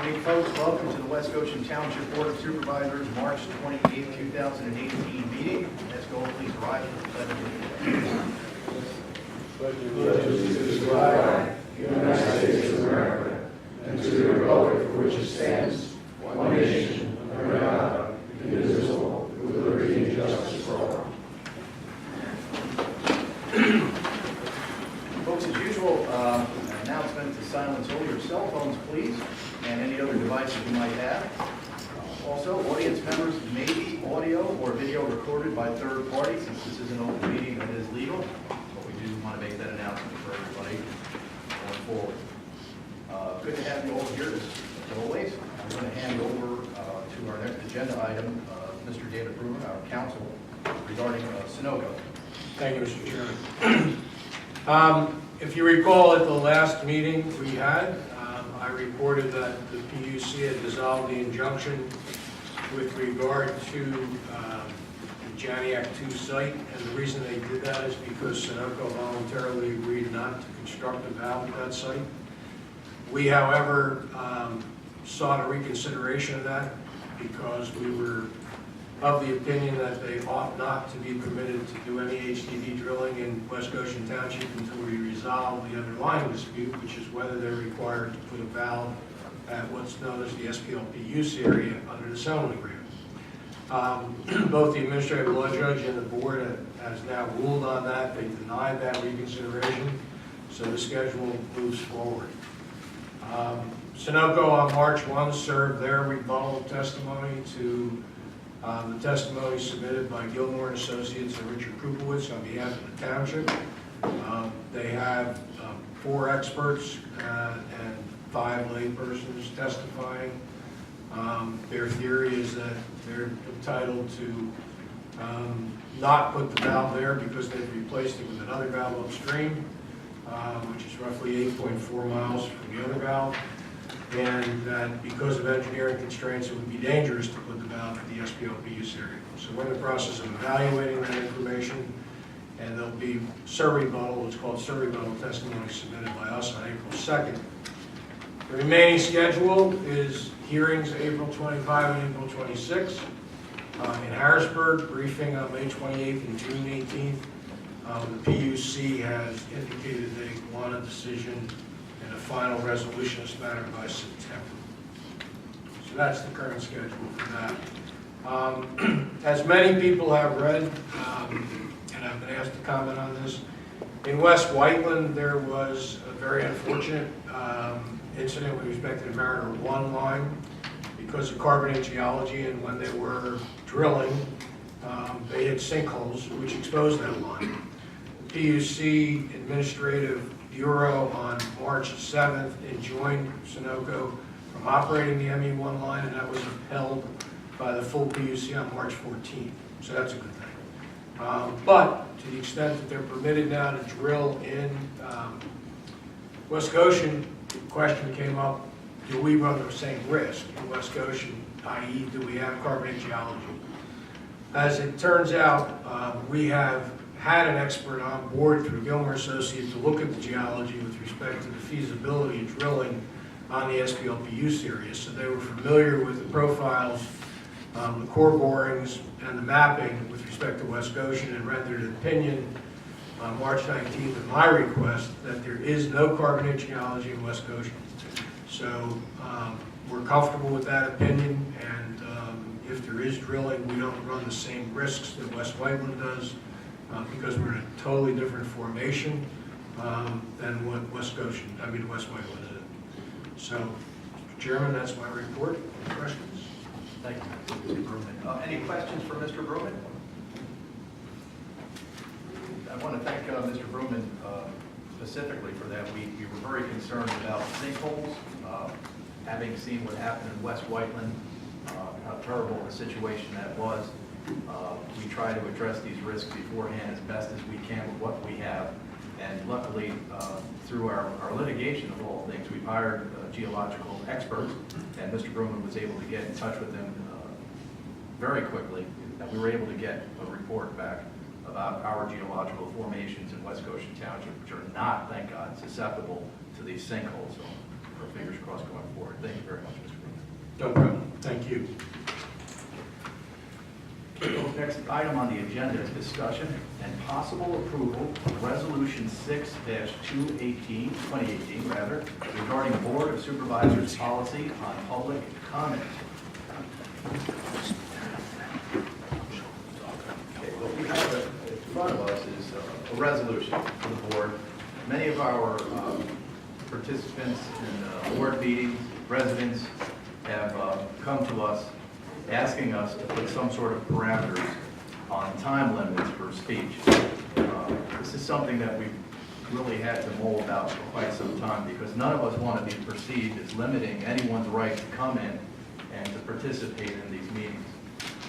Hey folks, welcome to the West Goshen Township Board of Supervisors, March 28, 2018 meeting. Let's go, please rise for the pledge of allegiance. To the flag of the United States of America, and to the republic for which it stands, one nation, under God, indivisible, with liberty and justice for all. Folks, as usual, an announcement to silence all your cell phones, please, and any other devices you might have. Also, audience members may be audio or video recorded by third parties, since this is an open meeting that is legal, but we do want to make that announcement for everybody going forward. Good to have you all here, as always. I'm going to hand over to our next agenda item, Mr. David Bruman, our counsel, regarding Sunoco. Thank you, Mr. Chairman. If you recall, at the last meeting we had, I reported that the PUC had dissolved the injunction with regard to the Janiac 2 site, and the reason they did that is because Sunoco voluntarily agreed not to construct a valve at that site. We, however, sought a reconsideration of that because we were of the opinion that they ought not to be permitted to do any HDD drilling in West Goshen Township until we resolve the underlying dispute, which is whether they're required to put a valve at what's known as the SPLP use area under the settlement agreement. Both the administrative law judge and the board has now ruled on that. They denied that reconsideration, so the schedule moves forward. Sunoco on March 1 served their rebuttal testimony to the testimony submitted by Gilmore and Associates and Richard Krupowitz on behalf of the township. They have 4 experts and 5 laypersons testifying. Their theory is that they're entitled to not put the valve there because they've replaced it with another valve upstream, which is roughly 8.4 miles from the other valve, and that because of engineering constraints it would be dangerous to put the valve at the SPLP use area. So we're in the process of evaluating that information, and there'll be surrebuttal, what's called surrebuttal testimony submitted by us on April 2nd. The remaining schedule is hearings April 25 and April 26 in Harrisburg, briefing on May 28th and June 18th. The PUC has indicated they want a decision and a final resolution of this matter by September. So that's the current schedule for that. As many people have read, and I've been asked to comment on this, in West Whiteland there was a very unfortunate incident with respect to the Mariner 1 line because of carbonate geology, and when they were drilling, they hit sinkholes which exposed that line. The PUC Administrative Bureau on March 7th enjoined Sunoco from operating the ME1 line, and that was upheld by the full PUC on March 14th. So that's a good thing. But to the extent that they're permitted now to drill in West Goshen, the question came up, do we run the same risk in West Goshen, i.e. do we have carbonate geology? As it turns out, we have had an expert on board through Gilmore Associates to look at the geology with respect to the feasibility of drilling on the SPLP use area. So they were familiar with the profiles, the core borings, and the mapping with respect to West Goshen, and rendered an opinion on March 19th at my request that there is no carbonate geology in West Goshen. So we're comfortable with that opinion, and if there is drilling, we don't run the same risks that West Whiteland does because we're in a totally different formation than what West Whiteland is in. So, Mr. Chairman, that's my report. Any questions? Thank you, Mr. Bruman. Any questions for Mr. Bruman? I want to thank Mr. Bruman specifically for that. We were very concerned about sinkholes, having seen what happened in West Whiteland, how terrible a situation that was. We try to address these risks beforehand as best as we can with what we have. And luckily, through our litigation of all things, we've hired geological experts, and Mr. Bruman was able to get in touch with them very quickly, and we were able to get a report back about our geological formations in West Goshen Township, which are not, thank God, susceptible to these sinkholes. So our fingers crossed going forward. Thank you very much, Mr. you. Next item on the agenda is discussion and possible approval of Resolution 6-2018 regarding Board of Supervisors policy on public comment. Okay, what we have in front of us is a resolution for the board. Many of our participants in board meetings, residents, have come to us asking us to put some sort of parameters on time limits for speech. This is something that we've really had to mull about for quite some time because none of us want to be perceived as limiting anyone's right to come in and to participate in these meetings.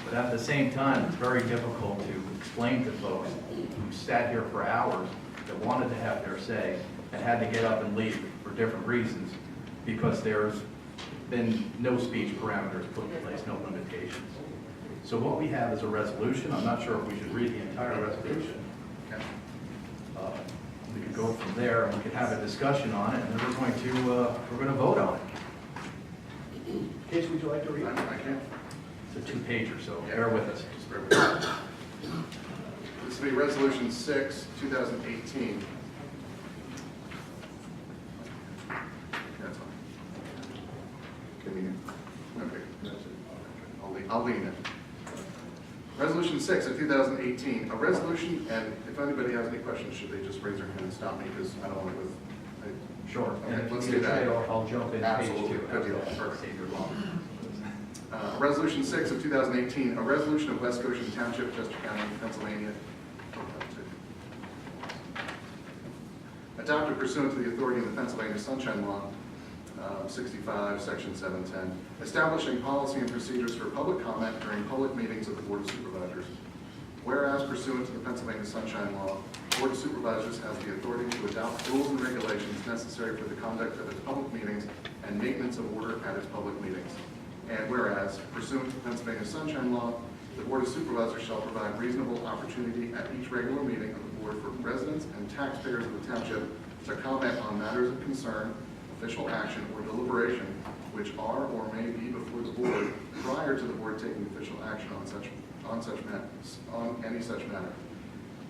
But at the same time, it's very difficult to explain to folks who sat here for hours that wanted to have their say and had to get up and leave for different reasons because there's been no speech parameters put in place, no limitations. So what we have is a resolution. I'm not sure if we should read the entire resolution. We could go from there and we could have a discussion on it, and then we're going to vote on it. Case, would you like to read? I can. It's a 2-pager, so bear with us. Just bear with me. This will be Resolution 6, 2018. That's fine. Can you? Okay, that's it. I'll lean it. Resolution 6 of 2018, a resolution, and if anybody has any questions, should they just raise their hand and stop me, because I don't want to go. Sure. Okay, And if let's you do need to that. trade off, I'll jump in Absolutely. page 2. Good deal. Perfect. Save your long. Resolution 6 of 2018, a resolution of West Goshen Township, Chester County, Pennsylvania, adopted pursuant to the authority of the Pennsylvania Sunshine Law, 65, Section 710, establishing policy and procedures for public comment during public meetings of the Board of Supervisors. Whereas pursuant to the Pennsylvania Sunshine Law, the Board of Supervisors has the authority to adopt rules and regulations necessary for the conduct of its public meetings and maintenance of order at its public meetings. And whereas pursuant to the Pennsylvania Sunshine Law, the Board of Supervisors shall provide reasonable opportunity at each regular meeting of the Board for residents and taxpayers of the township to comment on matters of concern, official action, or deliberation which are or may be before the Board prior to the Board taking official action on any such matter.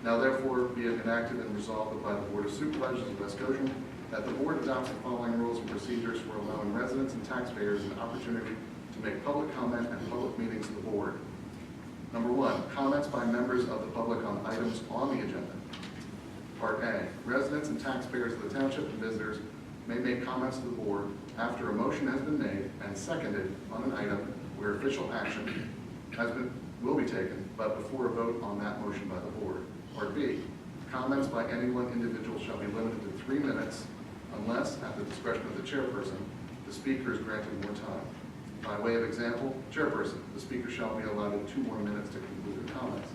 Now therefore be it enacted and resolved by the Board of Supervisors of West Goshen that the Board adopts the following rules and procedures for allowing residents and taxpayers an opportunity to make public comment at public meetings of the Board. Number 1, comments by members of the public on items on the agenda. Part A, residents and taxpayers of the township and visitors may make comments to the Board after a motion has been made and seconded on an item where official action will be taken, but before a vote on that motion by the Board. Part B, comments by any one individual shall be limited to 3 minutes unless, at the discretion of the chairperson, the speaker is granted more time. By way of example, chairperson, the speaker shall be allotted 2 more minutes to conclude their comments.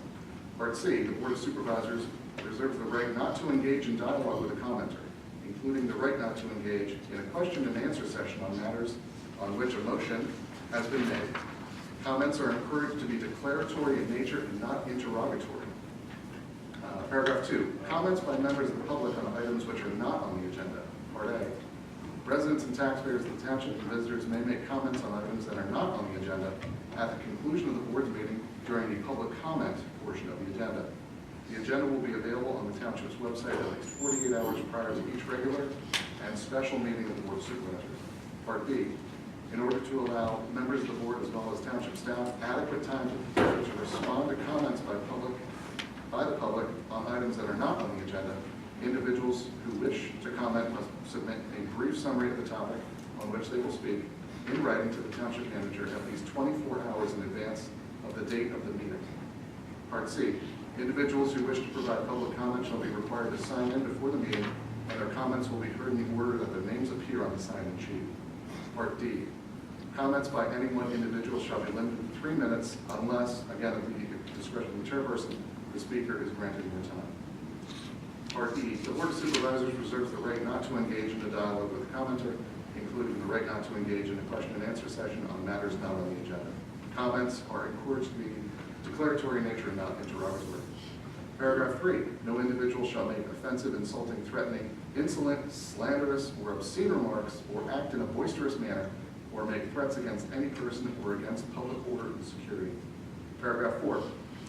Part C, the Board of Supervisors reserves the right not to engage in dialogue with a commenter, including the right not to engage in a question and answer session on matters on which a motion has been made. Comments are encouraged to be declaratory in nature and not interrogatory. Paragraph 2, comments by members of the public on items which are not on the agenda. Part A, residents and taxpayers of the township and visitors may make comments on items that are not on the agenda at the conclusion of the Board's meeting during the public comment portion of the agenda. The agenda will be available on the township's website at least 48 hours prior to each regular and special meeting of the Board of Supervisors. Part B, in order to allow members of the Board as well as township staff adequate time to respond to comments by the public on items that are not on the agenda, individuals who wish to comment must submit a brief summary of the topic on which they will speak in writing to the township manager at least 24 hours in advance of the date of the meeting. Part C, individuals who wish to provide public comment shall be required to sign in before the meeting, and their comments will be heard in the order that their names appear on the sign-in sheet. Part D, comments by any one individual shall be limited to 3 minutes unless, again at the discretion of the chairperson, the speaker is granted more time. Part E, the Board of Supervisors reserves the right not to engage in a dialogue with a commenter, including the right not to engage in a question and answer session on matters not on the agenda. Comments are encouraged to be declaratory in nature and not interrogatory. Paragraph 3, no individual shall make offensive, insulting, threatening, insolent, slanderous, or obscene remarks or act in a boisterous manner or make threats against any person or against public order and security. Paragraph 4,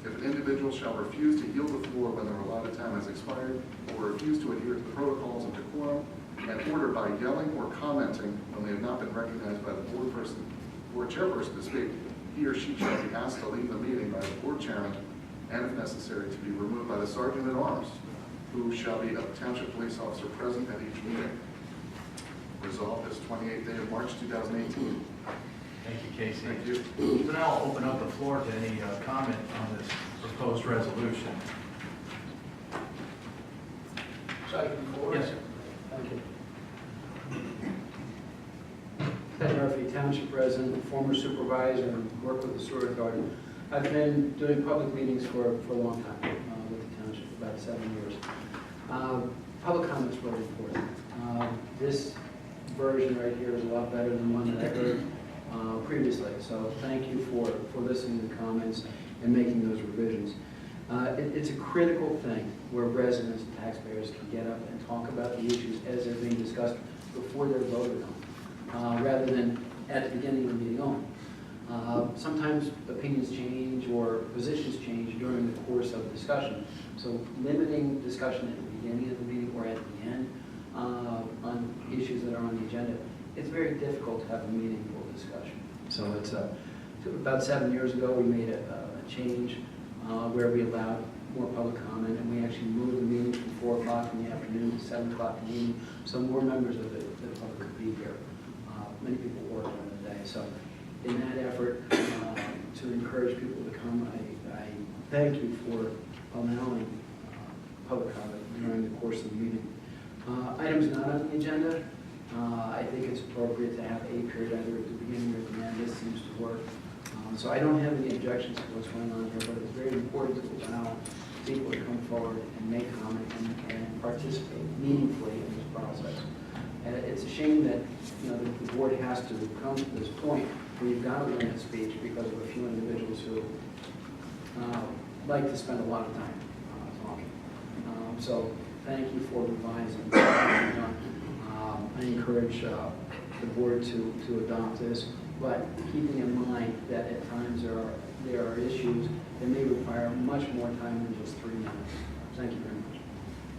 if an individual shall refuse to yield the floor when their allotted time has expired, or refuse to adhere to the protocols and decorum, and order by yelling or commenting when they have not been recognized by the board chairperson to speak, he or she shall be asked to leave the meeting by the board chairman, and if necessary, to be removed by the sergeant at arms, who shall be a township police officer present at each meeting. Resolved this 28th day of March 2018. Thank you, Casey. Thank you. So now I'll open up the floor to any comment on this proposed resolution. Second floor. Yes, sir. Thank you. Ted Murphy, Township President, former supervisor, and worked with the sewer authority. I've been doing public meetings for a long time with the township, about 7 years. Public comment is really important. This version right here is a lot better than one that I heard previously. So thank you for listening to the comments and making those revisions. It's a critical thing where residents and taxpayers can get up and talk about the issues as they're being discussed before they're voted on, rather than at the beginning of the meeting only. Sometimes opinions change or positions change during the course of the discussion. So limiting discussion at the beginning of the meeting or at the end on issues that are on the agenda, it's very difficult to have a meaningful discussion. So it's about 7 years ago we made a change where we allowed more public comment, and we actually moved the meeting from 4 o'clock in the afternoon to 7 o'clock in the evening, so more members of the public could be here. Many people work on the day. So in that effort to encourage people to come, I thank you for allowing public comment during the course of the meeting. Items not on the agenda, I think it's appropriate to have a period either at the beginning or at the end. This seems to work. So I don't have any objections to what's going on here, but it's very important to allow people to come forward and make comment and participate meaningfully in this process. And it's a shame that the board has to come to this point where you've got to limit speech because of a few individuals who like to spend a lot of time talking. So thank you for revising. I encourage the board to adopt this, but keeping in mind that at times there are issues that may require much more time than just 3 minutes. Thank you very much.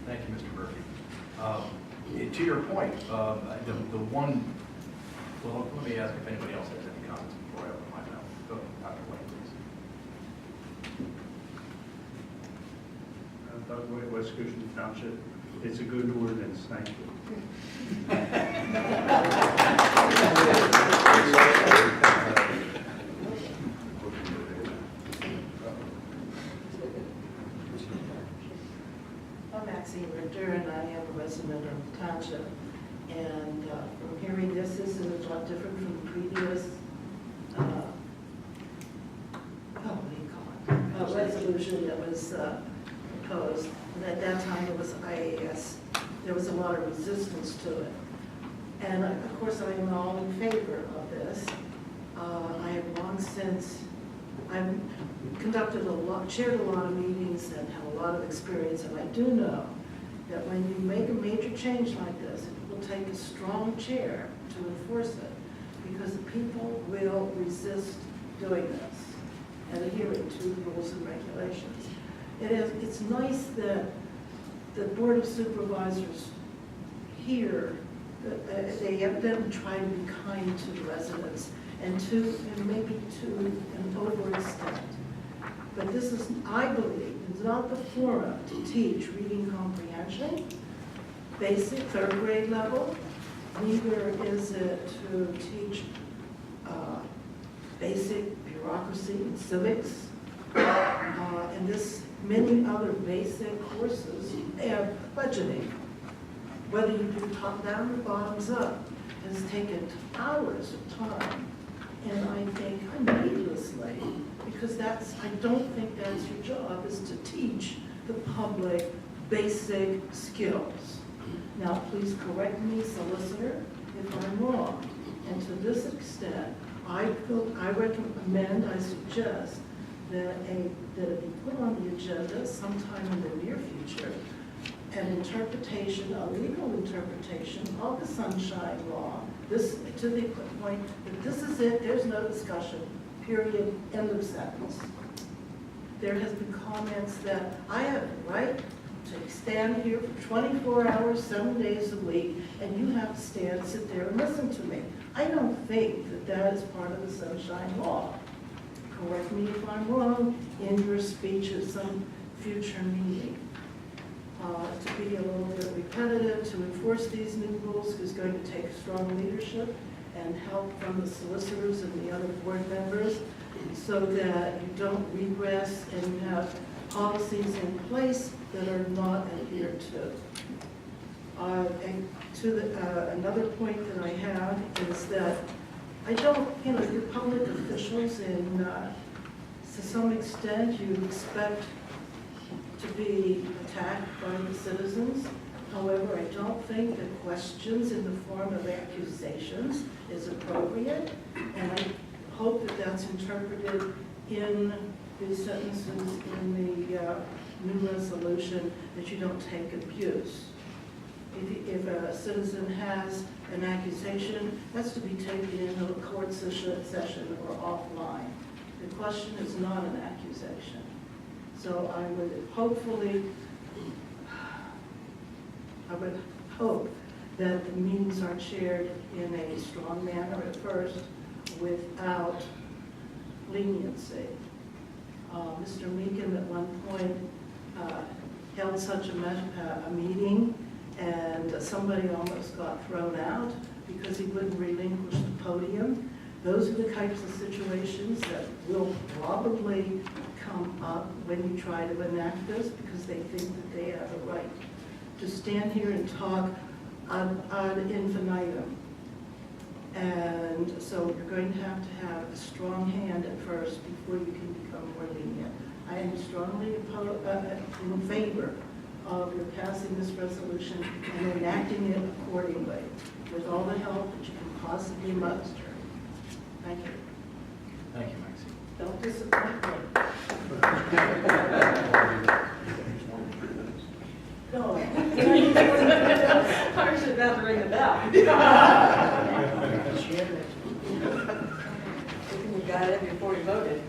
Thank you, Mr. Murphy. To your point, the one, well, let me ask if anybody else has any comments before I open my mouth. Go ahead, Dr. White, please. Doug White, West Goshen Township. It's a good ordinance, thank you. I'm Maxine Richter, and I am a resident of the township. And from hearing this is a lot different from the previous, resolution that was proposed. And at that time, it was IAS. There was a lot of resistance to it. And of course, I am all in favor of this. I have long since, I've chaired a lot of meetings and have a lot of experience, and I do know that when you make a major change like this, it will take a strong chair to enforce it, because the people will resist doing this and adhering to the rules and regulations. It's nice that the Board of Supervisors here, they have them try to be kind to the residents and maybe to an overextent. But this is, I believe, is not the forum to teach reading comprehension, basic 3rd grade level. Neither is it to teach basic bureaucracy and civics. And this many other basic courses, budgeting. Whether you do top down or bottoms up, has taken hours of time. And I think needlessly, because I don't think that's your job, is to teach the public basic skills. Now, please correct me, solicitor, if I'm wrong. And to this extent, I recommend, I suggest that it be put on the agenda sometime in the near future, an interpretation, a legal interpretation of the Sunshine Law This, to the point that this is it, there's no discussion, period, end of sentence. There has been comments that I have the right to stand here for 24 hours, 7 days a week, and you have to stand, sit there and listen to me. I don't think that that is part of the Sunshine Law. Correct me if I'm wrong in your speech at some future meeting. To be a little bit repetitive, to enforce these new rules is going to take strong leadership and help from the solicitors and the other board members so that you don't regress and you have policies in place that are not adhered to. And another point that I have is that I don't, you're public officials and to some extent you expect to be attacked by the citizens. However, I don't think that questions in the form of accusations is appropriate, and I hope that that's interpreted in the sentences in the new resolution, that you don't take abuse. If a citizen has an accusation, that's to be taken in a court session or offline. The question is not an accusation. So I would hope that the meetings are chaired in a strong manner at first without leniency. Mr. Meekin at one point held such a meeting and somebody almost got thrown out because he wouldn't relinquish the podium. Those are the types of situations that will probably come up when you try to enact this because they think that they have a right to stand here and talk ad infinitum. And so you're going to have a strong hand at first before you can become more lenient. I am strongly in favor of your passing this resolution and enacting it accordingly with all the help that you can possibly muster. Thank you. Thank you, Maxine. Don't disappoint me. No. I was about to ring the bell. We got it before we voted.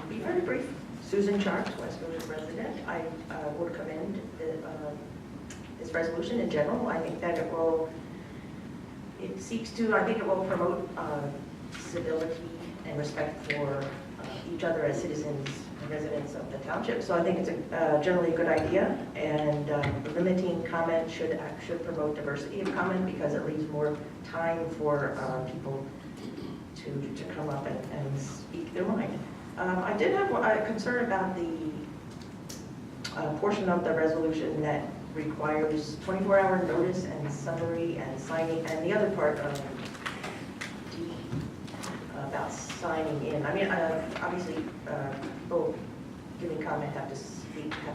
Be very brief. Susan Sharps, West Goshen resident. I would commend this resolution in general. I think that it will promote civility and respect for each other as citizens and residents of the township. So I think it's generally a good idea, and limiting comment should promote diversity of comment because it leaves more time for people to come up and speak their mind. I did have a concern about the portion of the resolution that requires 24-hour notice and summary and signing, and the other part of about signing in. I mean, obviously, people giving comment have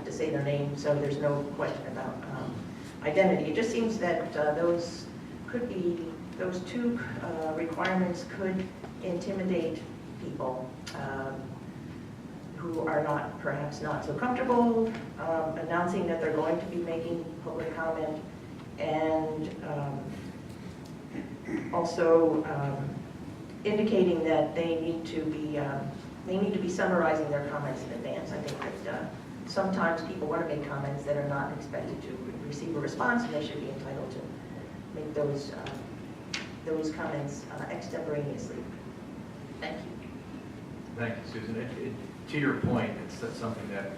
to say their name, so there's no question about identity. It just seems that those two requirements could intimidate people who are perhaps not so comfortable announcing that they're going to be making public comment, and also indicating that they need to be summarizing their comments in advance. I think that sometimes people want to make comments that are not expected to receive a response, and they should be entitled to make those comments extemporaneously. Thank you. Thank you, Susan. To your point, it's something that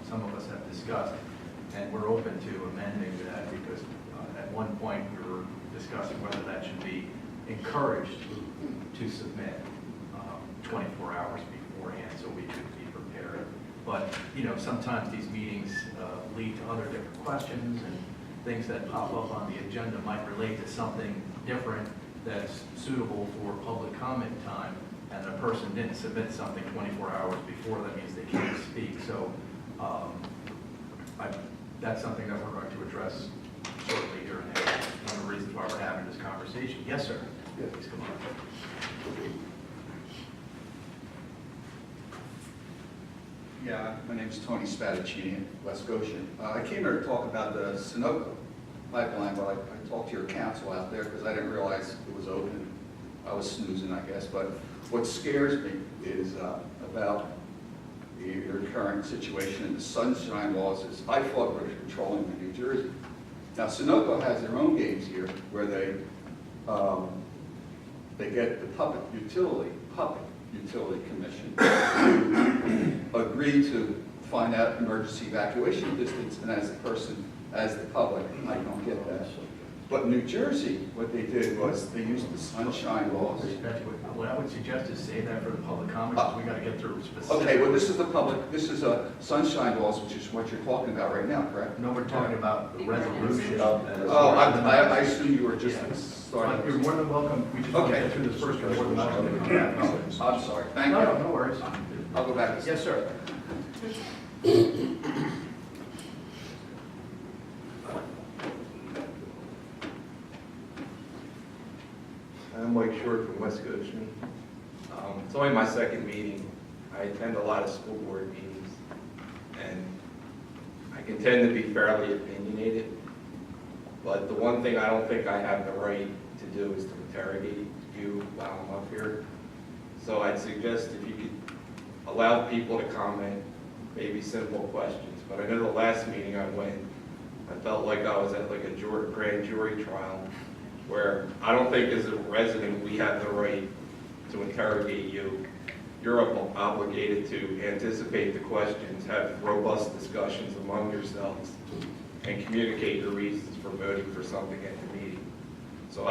some of us have discussed, and we're open to amending that because at one point we were discussing whether that should be encouraged to submit 24 hours beforehand so we could be prepared. But, sometimes these meetings lead to other different questions, and things that pop up on the agenda might relate to something different that's suitable for public comment time, and the person didn't submit something 24 hours before, that means they can't speak. So that's something that we're going to address shortly here and there. One of the reasons why we're having this conversation. Yes, sir. Please come on. Yeah, my name is Tony Spadaccini, West Goshen. I came here to talk about the Sunoco pipeline, but I talked to your counsel out there because I didn't realize it was open. I was snoozing, I guess, but what scares me is about your current situation in the sunshine laws is I thought we were controlling in New Jersey. Now, Sunoco has their own games here where they get the Public Utility Commission to agree to find out emergency evacuation distance, and as the public, I don't get that. But New Jersey, what they did was they used the sunshine laws. What I would suggest is save that for the public comment, because we got to get through specific. Okay, well, this is a sunshine laws, which is what you're talking about right now, correct? No, we're talking about the resolution. Oh, I assume you were just But starting. you're more than welcome, we just want to Okay. get through this first, you're more than welcome to come back. I'm sorry, thank No, you. no worries. I'll go back to. Yes, sir. I'm Mike Short from West Goshen. It's only my second meeting. I attend a lot of school board meetings, and I can tend to be fairly opinionated, but the one thing I don't think I have the right to do is to interrogate you while I'm up here. So I'd suggest if you could allow people to comment, maybe simple questions. But I know the last meeting I went, I felt like I was at like a grand jury trial, where I don't think as a resident we have the right to interrogate you. You're obligated to anticipate the questions, have robust discussions among yourselves, and communicate your reasons for voting for something at the meeting. So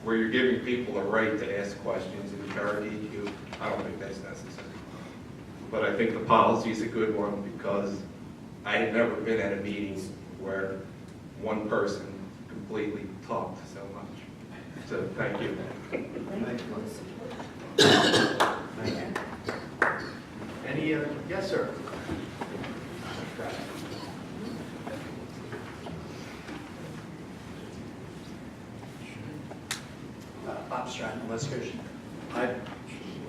where you're giving people the right to ask questions and interrogate you, I don't think that's necessary. But I think the policy is a good one because I had never been at a meeting where one person completely talked so much. So thank you. Thank you. Any other, yes, sir. Bob Stratton, West Goshen.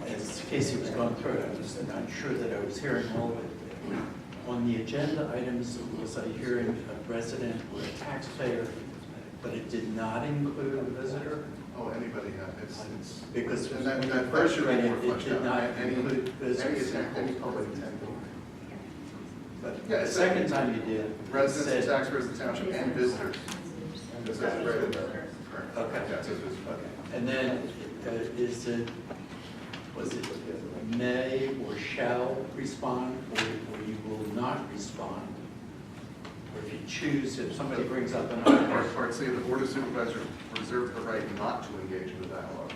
As Casey was going through it, I was not sure that I was hearing all of it. On the agenda items, was I hearing a resident or a taxpayer, but it did not include a visitor? Oh, anybody have, it's, Because and when that you first should be read more it, it fleshed did out. not Any include visitors. any public intent. But Yeah, the it's second time you did, it Residents and said, taxpayers of the township and visitors. It says it right in there. Correct. Okay. Yeah, it says visitors. okay. And then was it may or shall respond, or you will not respond? Or if you choose, if somebody brings up an item, Part C, the Board of Supervisors reserves the right not to engage in the dialogue.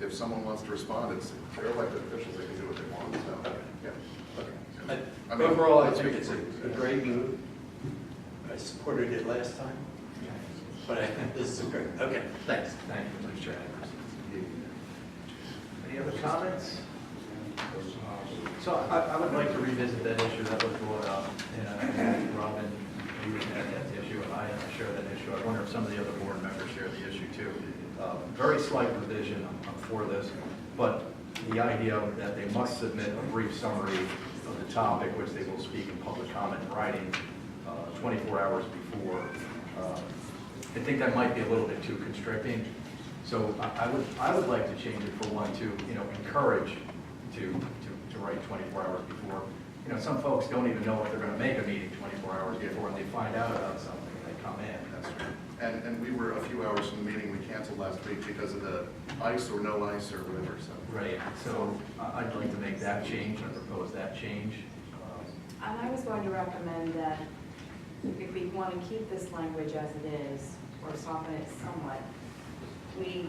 If someone wants to respond, they're elected officials, they can do what they want, so, yeah. I mean, overall, I let's think speak it's for a great move. I supported it last time, but I think this is a great, okay, thanks. Thank you, Mr. Adams. Any other comments? So I would like to revisit that issue that was brought up, and I asked Robin, you had that issue, and I share that issue. I wonder if some of the other board members share the issue too. Very slight revision, I'm for this, but the idea that they must submit a brief summary of the topic, which they will speak in public comment in writing 24 hours before. I think that might be a little bit too constricting. So I would like to change it for one to, encourage to write 24 hours before. Some folks don't even know if they're going to make a meeting 24 hours before, and they find out about something and they come in. That's true. And we were a few hours from the meeting we canceled last week because of the ice or no ice or whatever, so. Right, so I'd like to make that change, I propose that change. And I was going to recommend that if we want to keep this language as it is, or soften it somewhat, we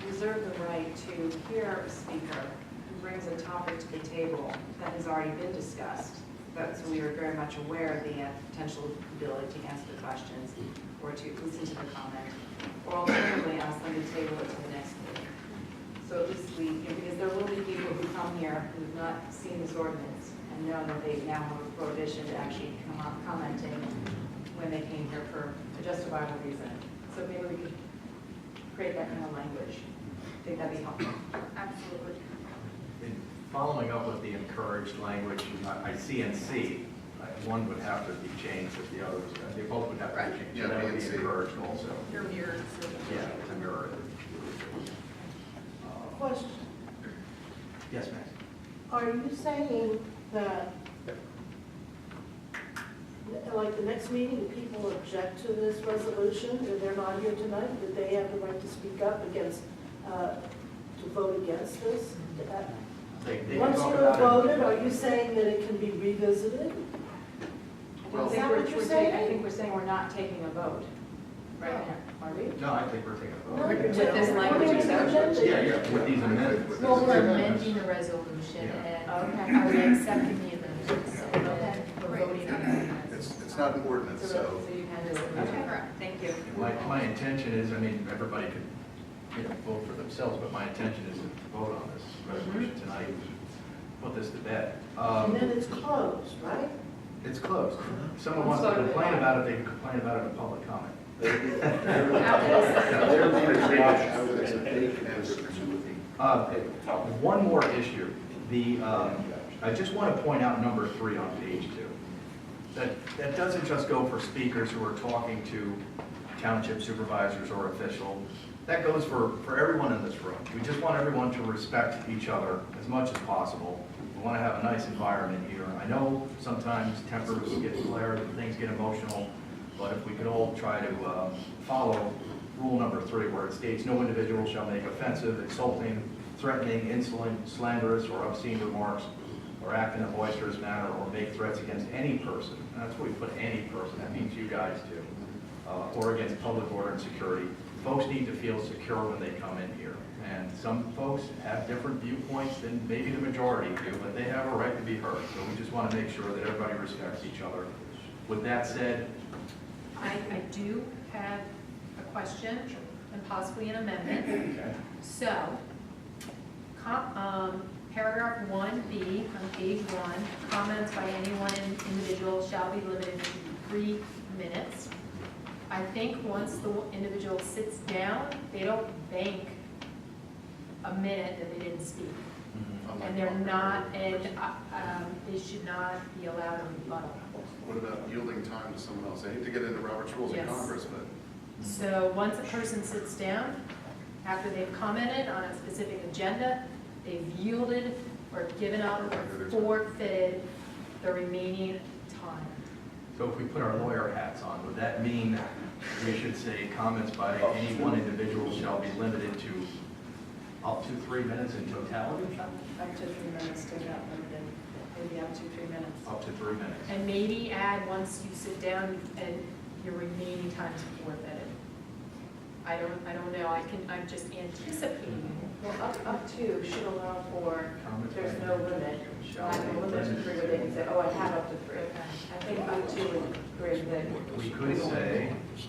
reserve the right to hear a speaker who brings a topic to the table that has already been discussed. So we are very much aware of the potential ability to answer the questions or to listen to the comment, or alternatively ask them to table it to the next meeting. So at least because there will be people who come here who have not seen this ordinance and know that they now have a prohibition to actually come on commenting when they came here for a justifiable reason. So maybe we could create that kind of language. I think that'd be helpful. Absolutely. In following up with the encouraged language, I see and see one would have to be changed if the other was, they both would have to be changed. Yeah, So that B would and be C. encouraged also. Your mirrors. Yeah, to mirror it. Question, Yes, ma'am. are you saying that, like, the next meeting, if people object to this resolution, and they're not here tonight, that they have the right to speak up against, to vote against this? They can Once talk you about have it. voted, are you saying that it can be revisited? Well, Is that what you're saying? I think we're saying we're not taking a vote right now, are we? No, I think we're taking a No, vote. you're With this telling- language according to the exception. agenda. Yeah, with these amendments. Well, we're amending the resolution, Yeah. Okay. and are we accepting the amendments? And Okay. then we're voting on the amendments. It's not an ordinance, so So you can just, okay, Correct. thank you. My intention is, I mean, everybody could, vote for themselves, but my intention is to vote on this resolution tonight, put this to bed. And then it's closed, right? It's closed. If someone wants to complain about it, they can complain about it in public comment. One more issue. I just want to point out number 3 on page 2. That doesn't just go for speakers who are talking to township supervisors or officials. That goes for everyone in this room. We just want everyone to respect each other as much as possible. We want to have a nice environment here. I know sometimes tempers get flared and things get emotional, but if we could all try to follow rule number 3, where it states no individual shall make offensive, insulting, threatening, insolent, slanderous, or obscene remarks, or act in a boisterous manner, or make threats against any person. And that's where we put any person. That means you guys too. Or against public order and security. Folks need to feel secure when they come in here. And some folks have different viewpoints than maybe the majority do, but they have a right to be heard. So we just want to make sure that everybody respects each other. With that said, I do have a question and possibly an amendment. okay, So, paragraph 1B on page 1, comments by any one individual shall be limited to 3 minutes. I think once the individual sits down, they don't bank a minute that they didn't speak. And they're not, and they should not be allowed a rebuttal. what about yielding time to someone else? I hate to get into Robert's Rules of Yes. Congress, but So once a person sits down, after they've commented on a specific agenda, they've yielded or given up or forfeited the remaining time. so if we put our lawyer hats on, would that mean we should say comments by any one individual shall be limited to up to 3 minutes in totality? Up to 3 minutes to that, maybe up to 3 minutes. Up to 3 minutes. And maybe add once you sit down and your remaining time is forfeited. I don't know, I'm just anticipating. Well, up to should allow for, Comments there's by no any limit. individual Like shall a be limit to limited 3, where they can say, oh, I have up to 3. I think up to would greater than. We could say, this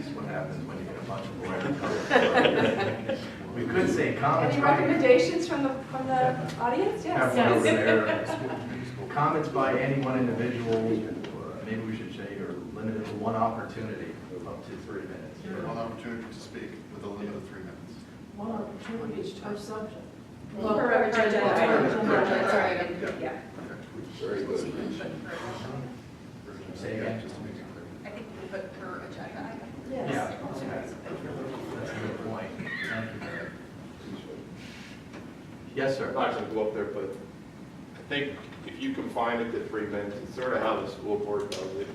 is what happens when you get a bunch of lawyers. We could say comments Any by, recommendations from the audience? have one over Yes. there. Comments by any one individual, maybe we should say, are limited to one opportunity, up to 3 minutes. one opportunity to speak with a limit of 3 minutes. One opportunity per subject. Well, per agenda item. Per Sorry, agenda. yeah. Very good. Say again. Just to make it clear. I think we put per agenda item. Yes. Yeah, okay. That's a good point. Thank you, Barry. Yes, sir. I'm not going to go up there, but I think if you confine it to 3 minutes, it's sort of how the school board does it.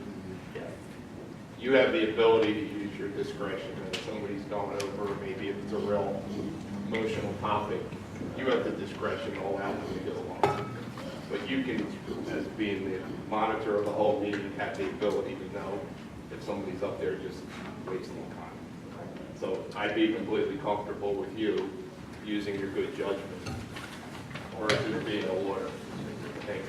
Yeah. You have the ability to use your discretion, and if somebody's going over, maybe if it's a real emotional topic, you have the discretion to allow them to go along. But you can, as being the monitor of the whole meeting, have the ability to know if somebody's up there just wasting time. So I'd be completely comfortable with you using your good judgment versus being a lawyer. I think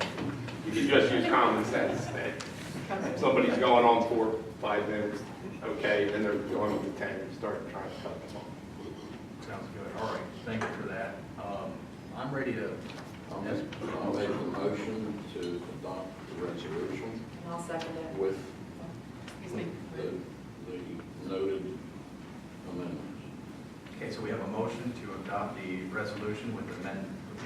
you can just use common sense. And if somebody's going on for 5 minutes, okay, then they're going on to 10 and start trying to cut them off. Sounds good. All right, thank you for that. I'm ready to, yes, I'll make the motion to adopt the resolution And I'll second it. with Excuse me. the noted amendments. okay, so we have a motion to adopt the resolution with the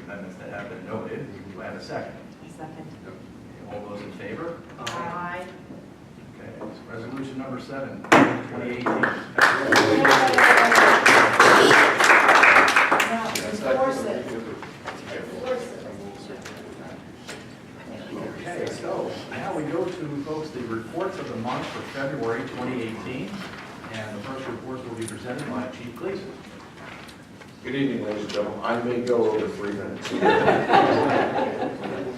amendments that have been noted. Do I have a second? Second. Okay, All those in favor? Aye. Okay, it's resolution number 7, 2018. Now, enforce it. Enforce it. Okay, so now we go to, folks, the reports of the month for February 2018. And the first reports will be presented by Chief Gleason. Good evening, ladies and gentlemen. I may go over 3 minutes.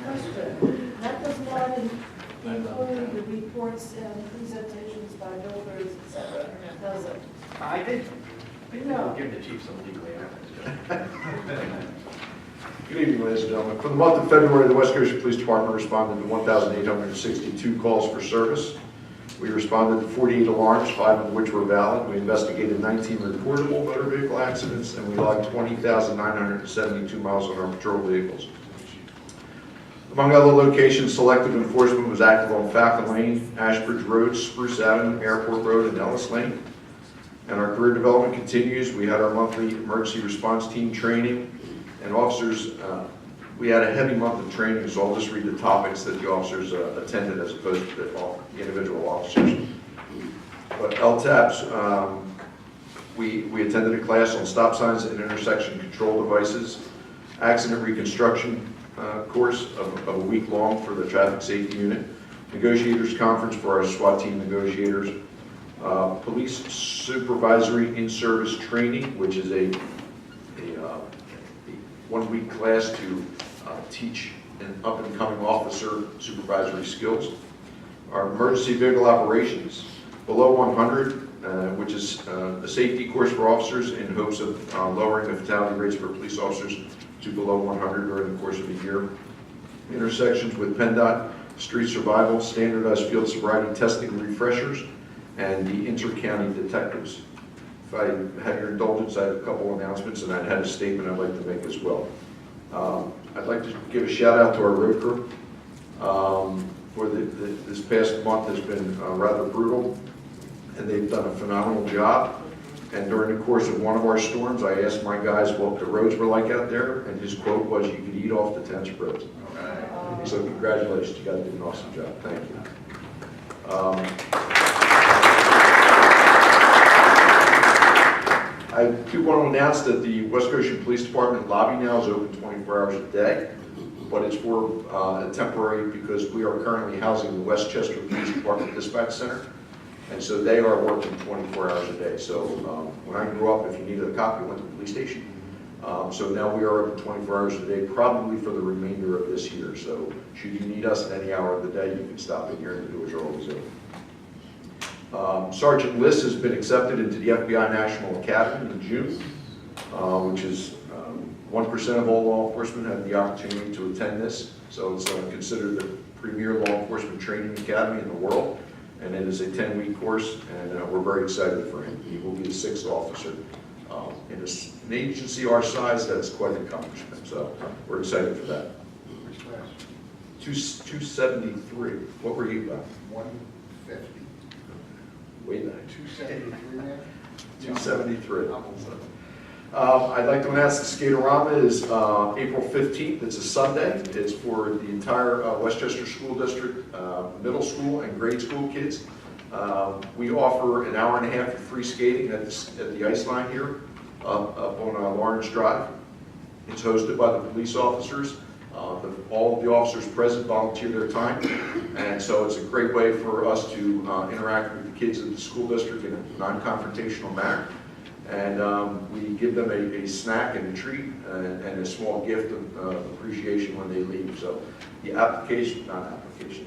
Question, that does not include the reports and presentations by builders, et cetera, does it? I think No. we'll give the chief some legal answers. Good evening, ladies and gentlemen. For the month of February, the West Goshen Police Department responded to 1,862 calls for service. We responded to 48 alarms, 5 of which were valid. We investigated 19 reportable motor vehicle accidents, and we logged 20,972 miles on our patrol vehicles. Among other locations, selective enforcement was active on Falcon Lane, Ashbridge Road, Spruce Avenue, Airport Road, and Ellis Lane. And our career development continues. We had our monthly emergency response team training, and officers, we had a heavy month of training, so I'll just read the topics that the officers attended as opposed to the individual officers. But LTAPs, we attended a class on stop signs and intersection control devices, accident reconstruction course of a week long for the traffic safety unit, negotiators conference for our SWAT team negotiators, police supervisory in-service training, which is a 1-week class to teach an up-and-coming officer supervisory skills. Our emergency vehicle operations, below 100, which is a safety course for officers in hopes of lowering the fatality rates for police officers to below 100 during the course of a year. Intersections with PennDOT, street survival, standardized field sobriety testing refreshers, and the inter-county detectives. If I have your indulgence, I have a couple announcements, and I had a statement I'd like to make as well. I'd like to give a shout out to our road crew. This past month has been rather brutal, and they've done a phenomenal job. And during the course of one of our storms, I asked my guys what the roads were like out there, and his quote was, "You could eat off the township roads." So congratulations, you guys did an awesome job. Thank you. I do want to announce that the West Goshen Police Department lobby now is open 24 hours a day, but it's for temporary because we are currently housing the Westchester Police Department Dispatch Center, and so they are working 24 hours a day. So when I grew up, if you needed a cop, you went to the police station. So now we are open 24 hours a day, probably for the remainder of this year. So should you need us at any hour of the day, you can stop in here and the doors are always open. Sergeant Liss has been accepted into the FBI National Academy in June, which is 1% of all law enforcement have the opportunity to attend this. So it's considered the premier law enforcement training academy in the world, and it is a 10-week course, and we're very excited for him. He will be the 6th officer. In an agency our size, that's quite an accomplishment, so we're excited for that. Which class? 273. What were you about? 150. Way back. 273 now? 273. I'd like to announce the Skaterama is April 15th. It's a Sunday. It's for the entire Westchester School District, middle school and grade school kids. We offer an hour and a half of free skating at the ice line here up on Lawrence Drive. It's hosted by the police officers. All of the officers present volunteer their time, and so it's a great way for us to interact with the kids of the school district in a non-confrontational manner. And we give them a snack and a treat and a small gift of appreciation when they leave. So the application, I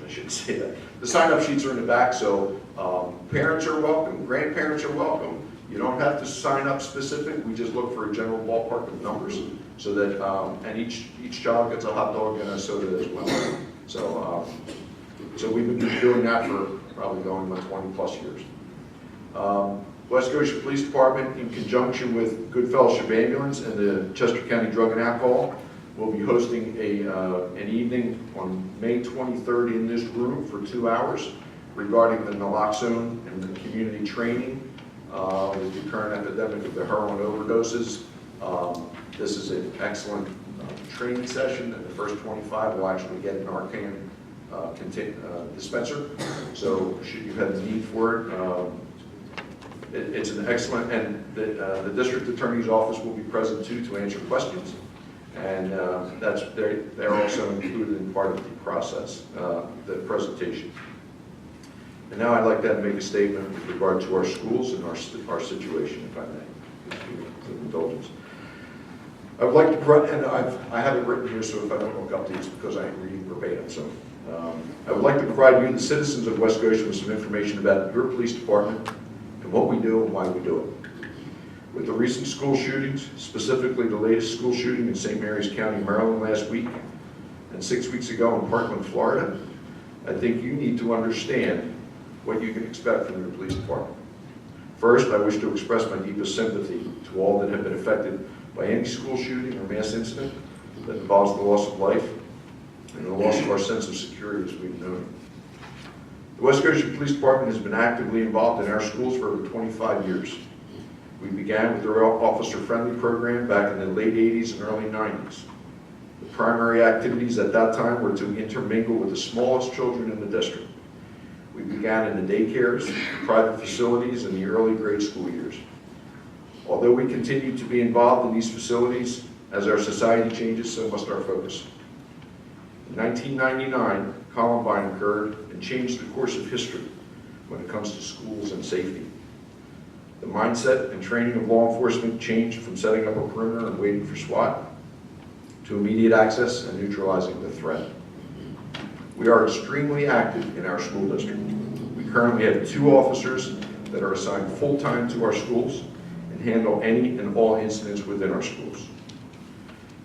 shouldn't say that. The sign-up sheets are in the back, so parents are welcome, grandparents are welcome. You don't have to sign up specific. We just look for a general ballpark of numbers so that, and each child gets a hot dog and a soda as well. So, so we've been doing that for probably going on 20 plus years. West Goshen Police Department, in conjunction with Good Fellowship Ambulance and the Chester County Drug and Alcohol, will be hosting an evening on May 23rd in this room for 2 hours regarding the naloxone and the community training with the current epidemic of the heroin overdoses. This is an excellent training session, and the first 25 will actually get an Narcan dispenser. So should you have the need for it, it's an excellent, and the district attorney's office will be present too to answer questions. And they're also included in part of the process, the presentation. And now I'd like to make a statement with regard to our schools and our situation, if I may, with indulgence. I would like to, and I have it written here, so if I don't look up these because I am reading verbatim, so. I would like to provide you, the citizens of West Goshen, with some information about your police department and what we do and why we do it. With the recent school shootings, specifically the latest school shooting in St. Mary's County, Maryland last week, and 6 weeks ago in Parkland, Florida, I think you need to understand what you can expect from your police department. First, I wish to express my deepest sympathy to all that have been affected by any school shooting or mass incident that involves the loss of life and the loss of our sense of security as we've known it. The West Goshen Police Department has been actively involved in our schools for over 25 years. We began with our officer-friendly program back in the late 80s and early 90s. The primary activities at that time were to intermingle with the smallest children in the district. We began in the daycares, private facilities, and the early grade school years. Although we continue to be involved in these facilities, as our society changes, so must our focus. In 1999, Columbine occurred and changed the course of history when it comes to schools and safety. The mindset and training of law enforcement changed from setting up a perimeter and waiting for SWAT to immediate access and neutralizing the threat. We are extremely active in our school district. We currently have 2 officers that are assigned full-time to our schools and handle any and all incidents within our schools.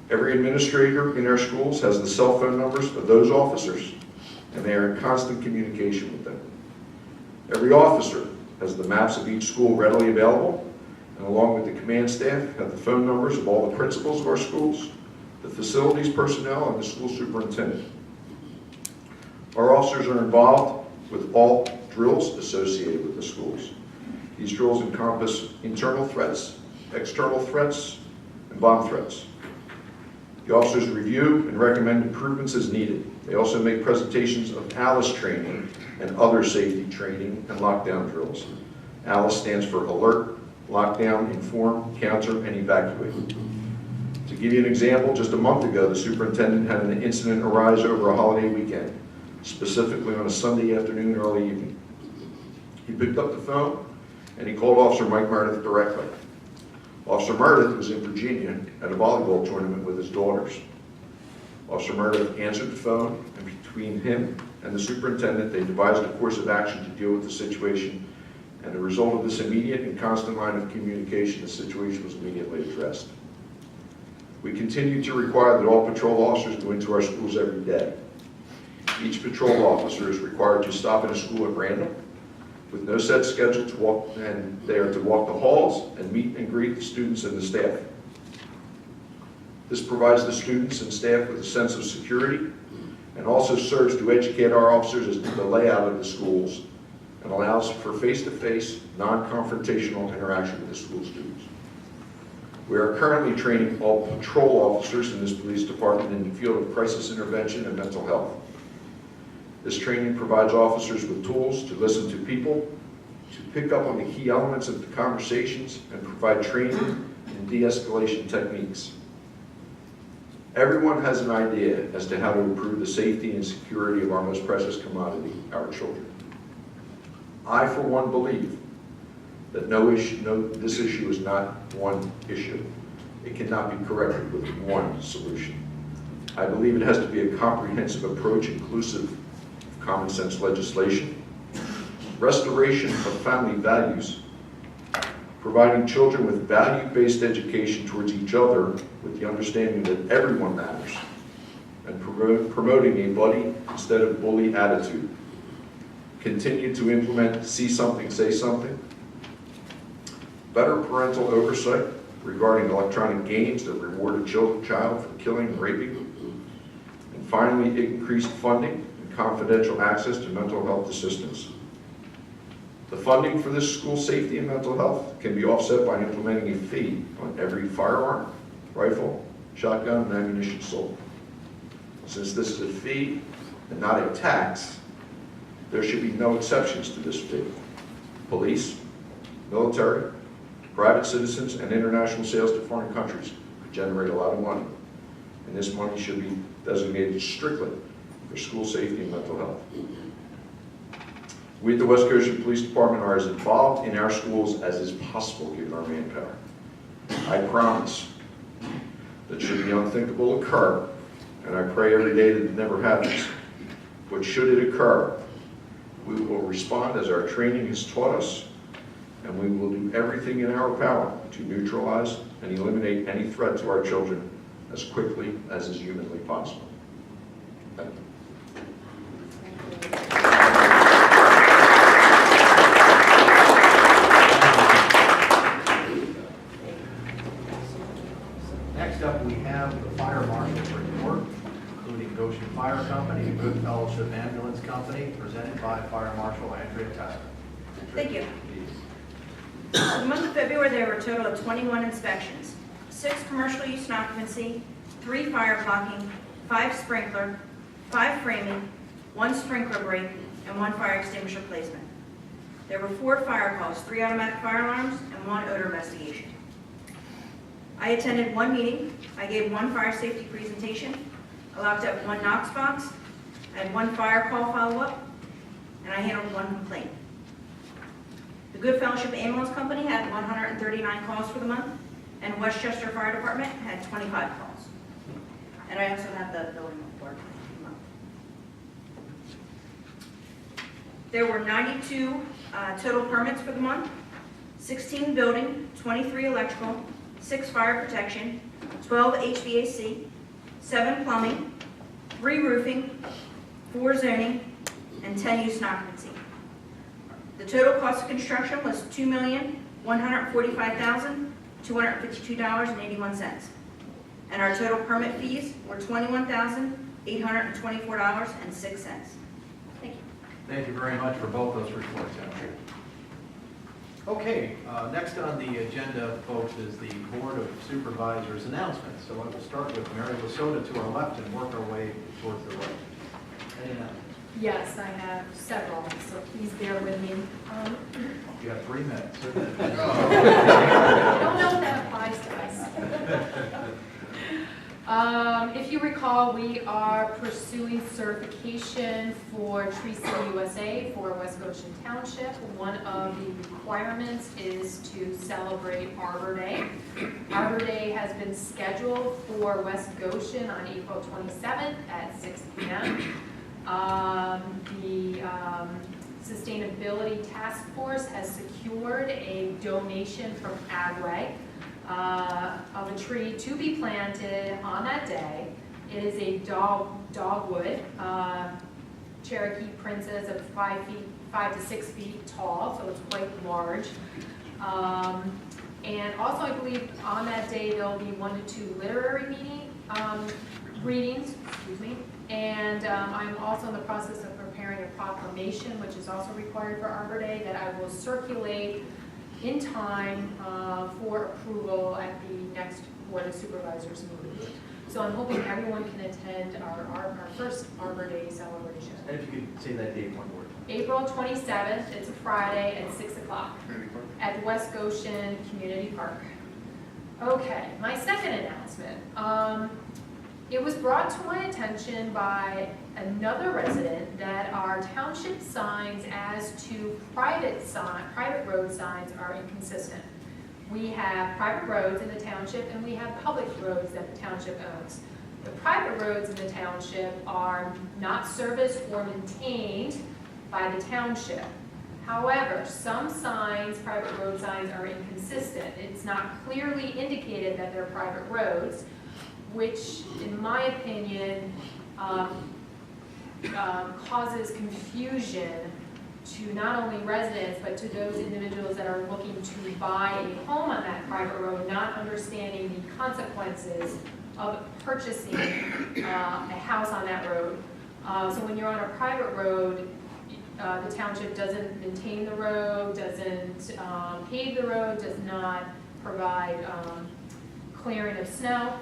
Every administrator in our schools has the cell phone numbers of those officers, and they are in constant communication with them. Every officer has the maps of each school readily available, and along with the command staff, have the phone numbers of all the principals of our schools, the facilities personnel, and the school superintendent. Our officers are involved with all drills associated with the schools. These drills encompass internal threats, external threats, and bomb threats. The officers review and recommend improvements as needed. They also make presentations of ALICE training and other safety training and lockdown drills. ALICE stands for Alert, Lockdown, Inform, Counter, and Evacuate. To give you an example, just a month ago, the superintendent had an incident arise over a holiday weekend, specifically on a Sunday afternoon, early evening. He picked up the phone and he called Officer Mike Meredith directly. Officer Meredith was in Virginia at a volleyball tournament with his daughters. Officer Meredith answered the phone, and between him and the superintendent, they devised a course of action to deal with the situation, and as a result of this immediate and constant line of communication, the situation was immediately addressed. We continue to require that all patrol officers go into our schools every day. Each patrol officer is required to stop in a school at random, with no set schedule to walk, and they are to walk the halls and meet and greet the students and the staff. This provides the students and staff with a sense of security and also serves to educate our officers as to the layout of the schools and allows for face-to-face, non-confrontational interaction with the school students. We are currently training all patrol officers in this police department in the field of crisis intervention and mental health. This training provides officers with tools to listen to people, to pick up on the key elements of the conversations, and provide training in de-escalation techniques. Everyone has an idea as to how to improve the safety and security of our most precious commodity, our children. I, for one, believe that this issue is not one issue. It cannot be corrected with one solution. I believe it has to be a comprehensive approach inclusive of common sense legislation, restoration of family values, providing children with value-based education towards each other with the understanding that everyone matters, and promoting a buddy instead of bully attitude. Continue to implement see something, say something. Better parental oversight regarding electronic games that reward a child for killing and raping. And finally, increased funding and confidential access to mental health assistance. The funding for this school safety and mental health can be offset by implementing a fee on every firearm, rifle, shotgun, and ammunition sold. Since this is a fee, and not a tax, there should be no exceptions to this fee. Police, military, private citizens, and international sales to foreign countries could generate a lot of money, and this money should be designated strictly for school safety and mental health. We at the West Goshen Police Department are as involved in our schools as is possible given our manpower. I promise that should the unthinkable occur, and I pray every day that it never happens, but should it occur, we will respond as our training has taught us, and we will do everything in our power to neutralize and eliminate any threat to our children as quickly as is humanly possible. Thank you. Next up, we have the fire marshal's report, including Goshen Fire Company and Good Fellowship Ambulance Company, presented by Fire Marshal Andrea Tyler. Thank you. For the month of February, there were a total of 21 inspections, 6 commercial use and occupancy, 3 fire blocking, 5 sprinkler, 5 framing, 1 sprinkler break, and 1 fire extinguisher placement. There were 4 fire calls, 3 automatic fire alarms, and 1 odor investigation. I attended 1 meeting. I gave 1 fire safety presentation. I locked up 1 Knox box. I had 1 fire call follow-up, and I handled 1 complaint. The Good Fellowship Ambulance Company had 139 calls for the month, and Westchester Fire Department had 25 calls. And I also have the building report for the month. There were 92 total permits for the month, 16 building, 23 electrical, 6 fire protection, 12 HVAC, 7 plumbing, 3 roofing, 4 zoning, and 10 use and occupancy. The total cost of construction was $2,145,252.81. And our total permit fees were $21,824.06. Thank you. Thank you very much for both those reports, Andrea. Okay, next on the agenda, folks, is the Board of Supervisors announcements. So I will start with Mary Lasota to our left and work our way towards the right. Any announcements? Yes, I have several, so please bear with me. You have 3 minutes. I don't know if that applies to us. If you recall, we are pursuing certification for Tree City USA for West Goshen Township. One of the requirements is to celebrate Arbor Day. Arbor Day has been scheduled for West Goshen on April 27th at 6 p.m. The Sustainability Task Force has secured a donation from Agway of a tree to be planted on that day. It is a dogwood, Cherokee Princess of 5 to 6 feet tall, so it's quite large. And also, I believe on that day there'll be 1 to 2 literary readings, and I'm also in the process of preparing a proclamation, which is also required for Arbor Day, that I will circulate in time for approval at the next Board of Supervisors meeting. So I'm hoping everyone can attend our first Arbor Day celebration. And if you could say that date one more time. April 27th, it's a Friday at 6 o'clock at West Goshen Community Park. Okay, my second announcement. It was brought to my attention by another resident that our township signs as to private road signs are inconsistent. We have private roads in the township and we have public roads that the township owns. The private roads in the township are not serviced or maintained by the township. However, some signs, private road signs, are inconsistent. It's not clearly indicated that they're private roads, which, in my opinion, causes confusion to not only residents, but to those individuals that are looking to buy a home on that private road, not understanding the consequences of purchasing a house on that road. So when you're on a private road, the township doesn't maintain the road, doesn't pave the road, does not provide clearing of snow.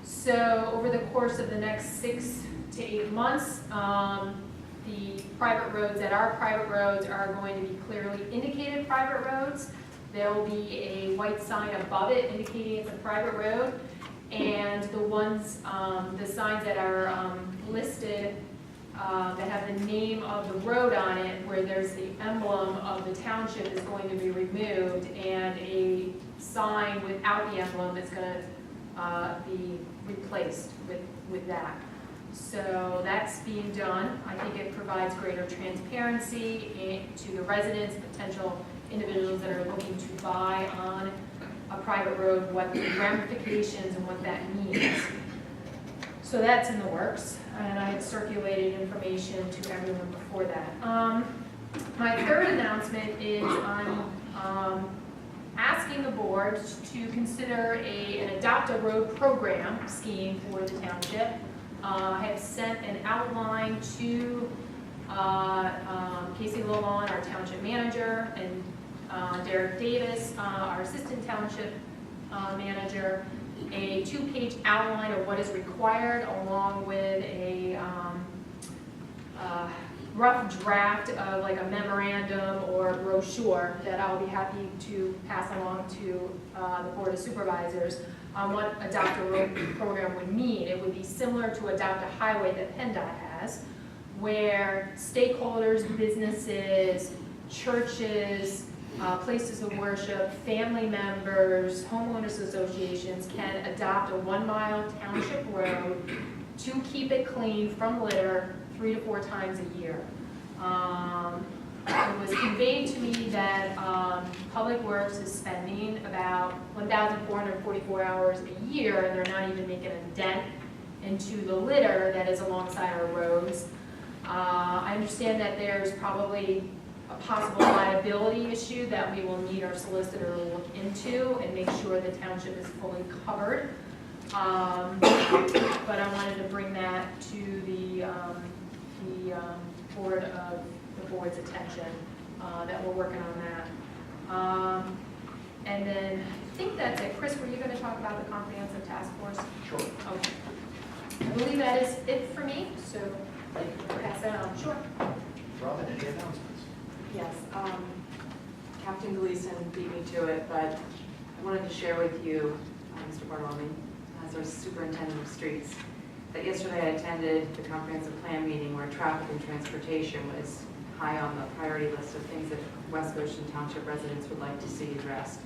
So over the course of the next 6 to 8 months, the private roads that are private roads are going to be clearly indicated private roads. There will be a white sign above it indicating it's a private road. And the ones, the signs that are listed that have the name of the road on it, where there's the emblem of the township, is going to be removed, and a sign without the emblem is going to be replaced with that. So that's being done. I think it provides greater transparency to the residents, potential individuals that are looking to buy on a private road, what the ramifications and what that means. So that's in the works, and I had circulated information to everyone before that. My third announcement is I'm asking the board to consider an Adopt a Road program scheme for the township. I have sent an outline to Casey Lowon, our township manager, and Derek Davis, our assistant township manager, a 2-page outline of what is required, along with a rough draft of like a memorandum or brochure that I'll be happy to pass along to the Board of Supervisors on what Adopt a Road program would mean. It would be similar to Adopt a Highway that PennDOT has, where stakeholders, businesses, churches, places of worship, family members, homeowners associations can adopt a 1-mile township road to keep it clean from litter 3 to 4 times a year. It was conveyed to me that Public Works is spending about 1,444 hours a year, and they're not even making a dent into the litter that is alongside our roads. I understand that there's probably a possible liability issue that we will need our solicitor to look into and make sure the township is fully covered. But I wanted to bring that to the board's attention, that we're working on that. And then I think that's it. Chris, were you going to talk about the comprehensive task force? Sure. Okay. I believe that is it for me, so pass that on. Sure. Robin, any announcements? Yes, Captain Gleason beat me to it, but I wanted to share with you, Mr. Bartolome, as our superintendent of streets, that yesterday I attended the comprehensive plan meeting where traffic and transportation was high on the priority list of things that West Goshen Township residents would like to see addressed.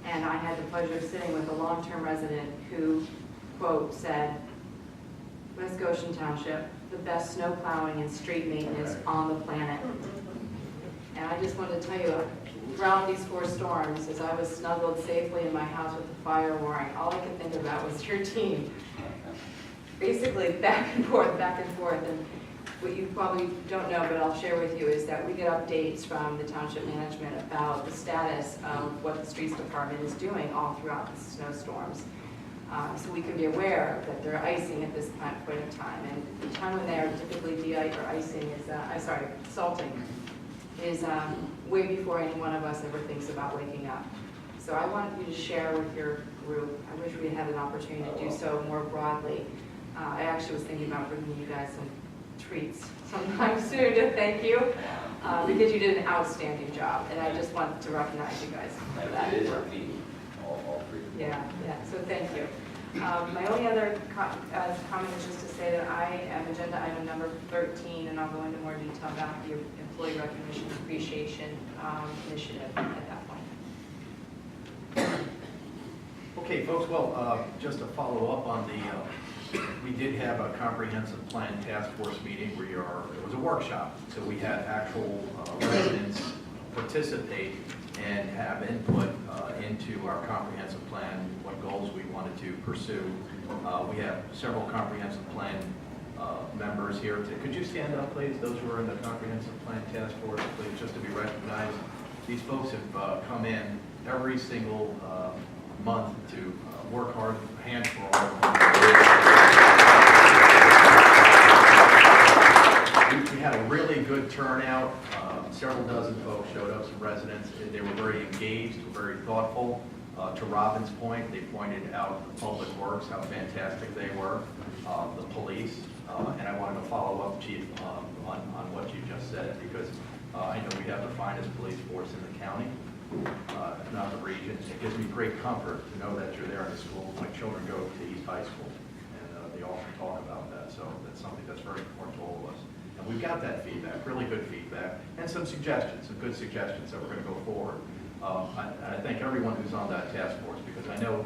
And I had the pleasure of sitting with a long-term resident who, quote, said, West Goshen Township, the best snow plowing and street maintenance on the planet. And I just wanted to tell you, throughout these 4 storms, as I was snuggled safely in my house with the fire roaring, all I could think about was your team. Basically back and forth. And what you probably don't know, but I'll share with you, is that we get updates from the township management about the status of what the streets department is doing all throughout the snowstorms. So we can be aware that they're icing at this point in time. And the time when they are typically de-icing is, salting, is way before any one of us ever thinks about waking up. So I want you to share with your group. I wish we had an opportunity to do so more broadly. I actually was thinking about bringing you guys some treats sometime soon to thank you, because you did an outstanding job, and I just want to recognize you guys for that. It is our team, all 3. Yeah, so thank you. My only other comment is just to say that I am agenda item number 13, and I'll go into more detail about the employee recognition appreciation initiative at that point. Okay, folks, well, just to follow up on we did have a comprehensive plan task force meeting where it was a workshop. So we had actual residents participate and have input into our comprehensive plan, what goals we wanted to pursue. We have several comprehensive plan members here. Could you stand up, please, those who are in the comprehensive plan task force, please, just to be recognized. These folks have come in every single month to work hard, hands for all. We had a really good turnout. Several dozen folks showed up, some residents. They were very engaged, very thoughtful. To Robin's point, they pointed out the Public Works, how fantastic they were, the police, and I wanted to follow up, Chief, on what you just said, because I know we have the finest police force in the county, if not the region. It gives me great comfort to know that you're there in the school. My children go to East High School, and they often talk about that, so that's something that's very important to all of us. And we've got that feedback, really good feedback, and some suggestions, some good suggestions that we're going to go forward. I thank everyone who's on that task force, because I know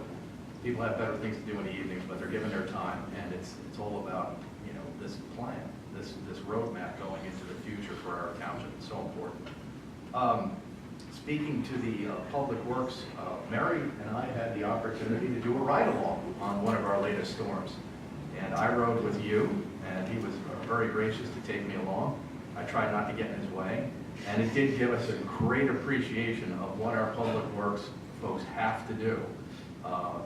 people have better things to do in the evenings, but they're given their time, and it's all about, you know, this plan, this roadmap going into the future for our township. It's so important. Speaking to the Public Works, Mary and I had the opportunity to do a ride-along on one of our latest storms. And I rode with you, and he was very gracious to take me along. I tried not to get in his way. And it did give us a great appreciation of what our Public Works folks have to do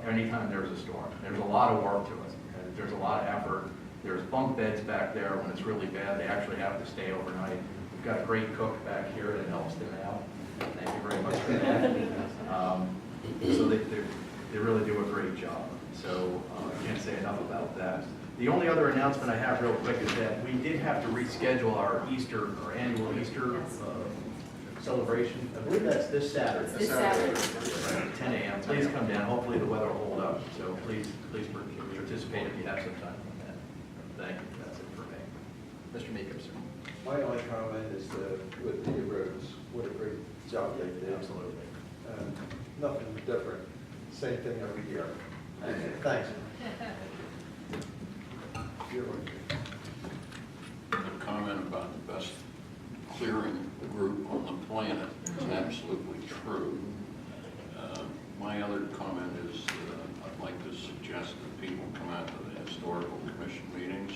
anytime there's a storm. There's a lot of work to it. And there's a lot of effort. There's bunk beds back there when it's really bad. They actually have to stay overnight. We've got a great cook back here that helps them out. Thank you very much for that. So they really do a great job. So I can't say enough about that. The only other announcement I have real quick is that we did have to reschedule our annual Easter celebration. I believe that's this Saturday. This Saturday. Right, 10 a.m. Please come down. Hopefully the weather will hold up. So please participate if you have some time on that. Thank you. That's it for me. Mr. Meekum, sir. My only comment is with the roads, what a great job they did. Absolutely. Nothing different, same thing every year. Thanks. The comment about the best clearing group on the planet is absolutely true. My other comment is I'd like to suggest that people come out to the Historical Commission meetings,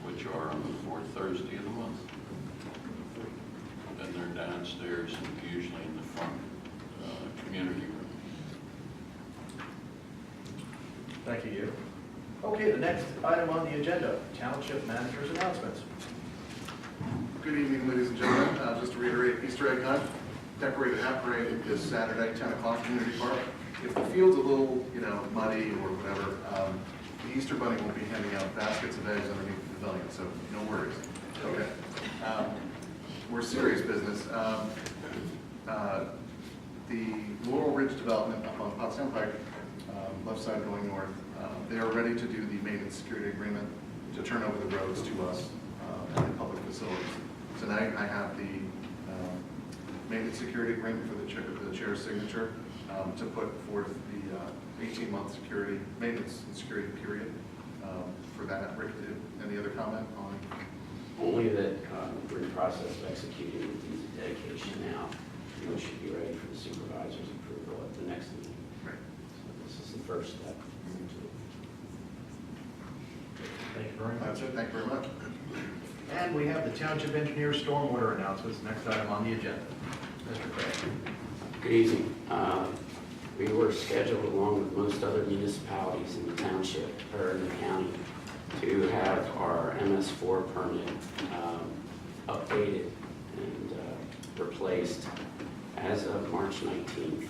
which are on the fourth Thursday of the month. And they're downstairs and usually in the front community room. Thank you. Okay, the next item on the agenda, Township Manager's announcements. Good evening, ladies and gentlemen. Just to reiterate, Easter egg hunt, decorated hat parade this Saturday, 10 o'clock, Community Park. If the field's a little, muddy or whatever, the Easter Bunny will be handing out baskets of eggs underneath the pavilion, so no worries. Okay. We're serious business. The Laurel Ridge development up on Pottstown Pike, left side going north, they are ready to do the maintenance security agreement to turn over the roads to us and the public facilities. Tonight I have the maintenance security agreement for the chair's signature to put forth the 18-month security, maintenance and security period for that. Rick, any other comment on? Only that we're in the process of executing the deeds of dedication now. We should be ready for the supervisor's approval at the next meeting. Right. So this is the first step. Thank you very much. That's it. Thank you very much. And we have the Township Engineer Stormwater announcements, next item on the agenda. Mr. Craig. Good evening. We were scheduled, along with most other municipalities in the township or in the county, to have our MS4 permit updated and replaced as of March 19th.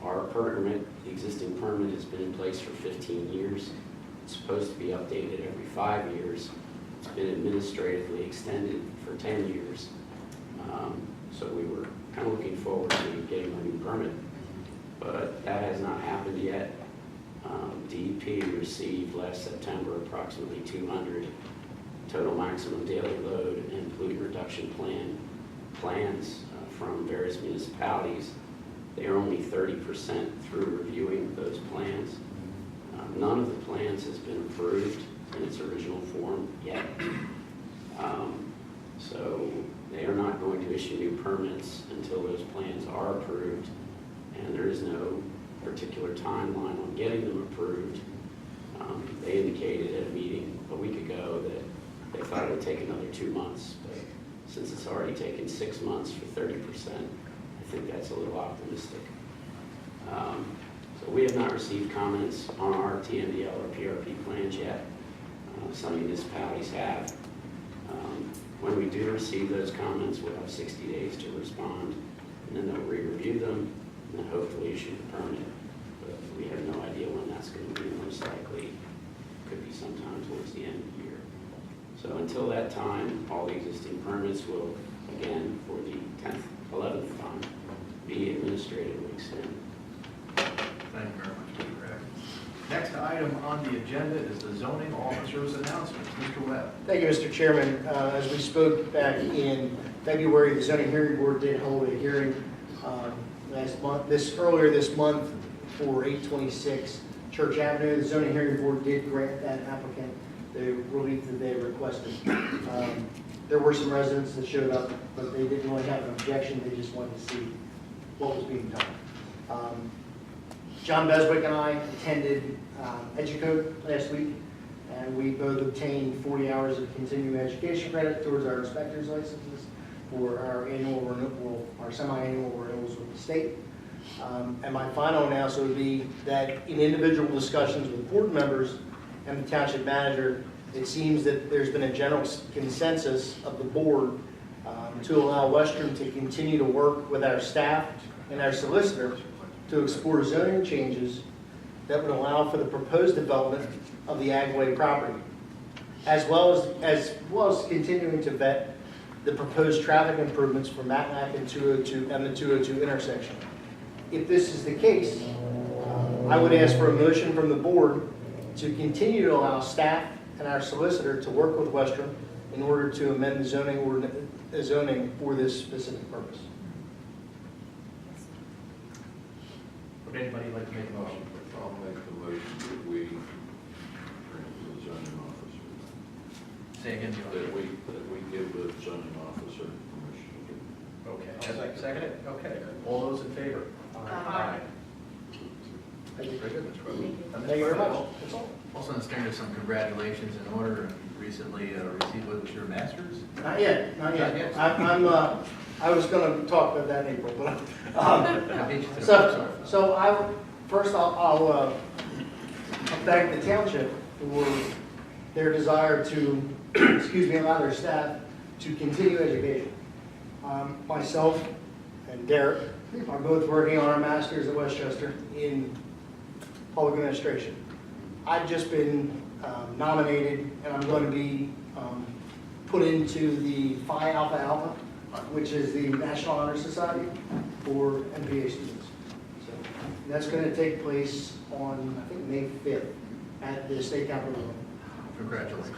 Our permit, the existing permit, has been in place for 15 years. It's supposed to be updated every 5 years. It's been administratively extended for 10 years. So we were kind of looking forward to getting a new permit, but that has not happened yet. DEP received last September approximately 200 total maximum daily load and pollutant reduction plans from various municipalities. They are only 30% through reviewing those plans. None of the plans has been approved in its original form yet. So they are not going to issue new permits until those plans are approved, and there is no particular timeline on getting them approved. They indicated at a meeting a week ago that they thought it would take another 2 months, but since it's already taken 6 months for 30%, I think that's a little optimistic. So we have not received comments on our TMDL or PRP plans yet. Some municipalities have. When we do receive those comments, we'll have 60 days to respond, and then they'll re-review them, and then hopefully issue the permit. But we have no idea when that's going to be. Most likely, could be sometime towards the end of the year. So until that time, all the existing permits will, again, for the 10th, 11th time, be administratively extended. Thank you very much, Mr. Gregg. Next item on the agenda is the zoning officer's announcements. Mr. Webb. Thank you, Mr. Chairman. As we spoke back in February, the zoning hearing board did hold a hearing earlier this month for 826 Church Avenue. The zoning hearing board did grant that applicant the relief that they requested. There were some residents that showed up, but they didn't really have an objection. They just wanted to see what was being done. John Beswick and I attended EduCode last week, and we both obtained 40 hours of continuing education credit towards our inspector's licenses for our annual renewal, our semi-annual renewals with the state. And my final announcement would be that in individual discussions with board members and the township manager, it seems that there's been a general consensus of the board to allow Western to continue to work with our staff and our solicitor to explore zoning changes that would allow for the proposed development of the Agway property, as well as continuing to vet the proposed traffic improvements for Matlack and 202 and the 202 intersection. If this is the case, I would ask for a motion from the board to continue to allow staff and our solicitor to work with Western in order to amend the zoning for this specific purpose. Would anybody like to make a motion? I'll make the motion that we grant the zoning officer. Say again, John. That we give the zoning officer permission. Okay. Second it? Okay. All those in favor? Aye. Thank you. Very good, Mr. Webb. Thank you very much. That's all. Also understand there's some congratulations in order. You recently received what was your master's? Not yet, not Not yet. yet. I was going to talk about that in April, but I beat you to it. Sorry. First I'll thank the township for their desire to, allow their staff to continue education. Myself and Derek are both working on our masters at Westchester in public administration. I've just been nominated, and I'm going to be put into the Phi Alpha Alpha, which is the National Honor Society for MBA students. So that's going to take place on, I think, May 5th at the State Capitol. Congratulations.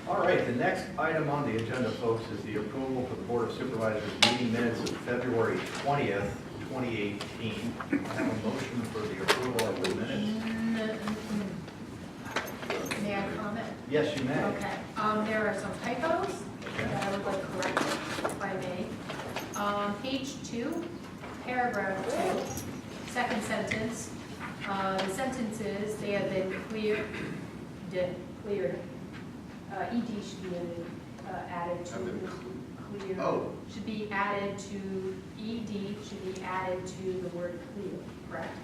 All right, the next item on the agenda, folks, is the approval for the Board of Supervisors meeting minutes of February 20th, 2018. I have a motion for the approval of the minutes. May I comment? Yes, you may. Okay, there are some typos that I would like corrected, if I may. Page 2, paragraph 2, second sentence. The sentences, they have been cleared. ED should be added to clear. Oh. Should be added to, ED should be added to the word clear, correct?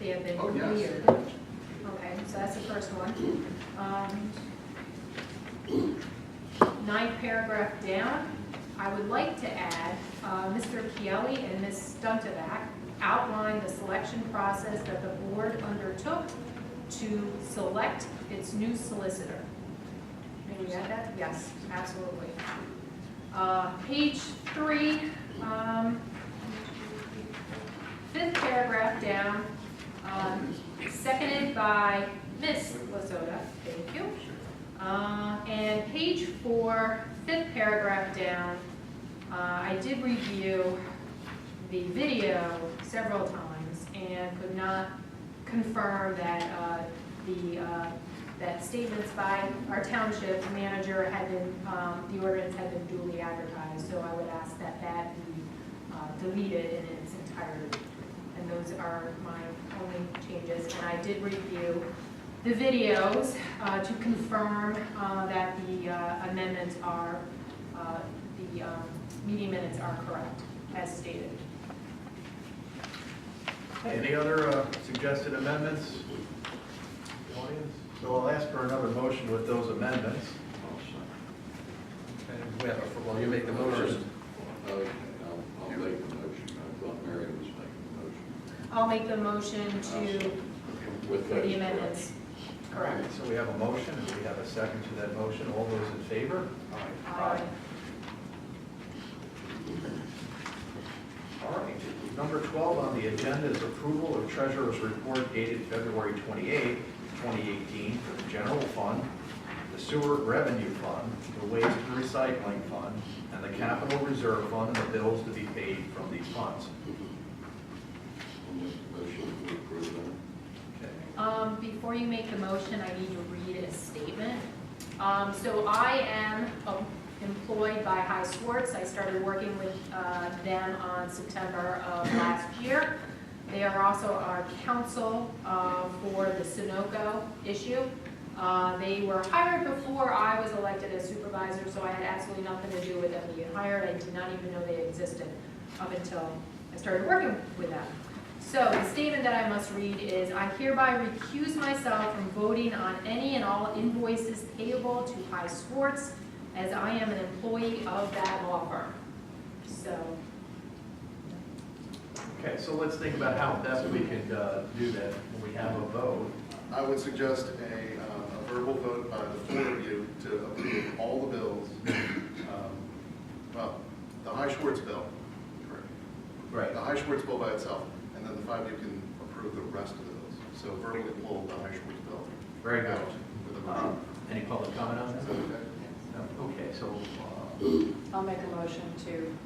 They have been cleared. Okay, so that's the first one. Ninth paragraph down, I would like to add, Mr. Chielli and Ms. Stuntovac outlined the selection process that the board undertook to select its new solicitor. May we add that? Yes, absolutely. Page 3, fifth paragraph down, seconded by Ms. Lasoda, thank you. And page 4, fifth paragraph down, I did review the video several times and could not confirm that that statements by our township manager had been, the ordinance had been duly advertised, so I would ask that that be deleted in its entirety. And those are my only changes. And I did review the videos to confirm that the amendments are, the meeting minutes are correct, as stated. Any other suggested amendments? The audience? So I'll ask for another motion with those amendments. Okay. We have well, you make the motion. I'll make the motion. I thought Mary was making the motion. I'll make the motion to, With for that the amendments. Correct. So we have a motion, and we have a second to that motion. All those in favor? Aye. All right. Number 12 on the agenda is approval of treasurer's report dated February 28, 2018 for the general fund, the sewer revenue fund, the waste and recycling fund, and the capital reserve fund, and the bills to be paid from these funds. I'll make the motion to approve that. Okay. Before you make the motion, I need to read a statement. So I am employed by High Schwartz. I started working with them on September of last year. They are also our counsel for the Sunoco issue. They were hired before I was elected as supervisor, so I had absolutely nothing to do with them being hired. I did not even know they existed up until I started working with them. So the statement that I must read is, I hereby recuse myself from voting on any and all invoices payable to High Schwartz, as I am an employee of that law firm. So, Okay, so let's think about how best we can do that when we have a vote. I would suggest a verbal vote by the four of you to approve all the bills. Well, the High Schwartz bill. Right. The High Schwartz bill by itself, and then the five of you can approve the rest of the bills. So verbally pull the High Schwartz bill. Very good. With a motion. Any public comment on Is that? that okay? No? Okay, so I'll make a motion to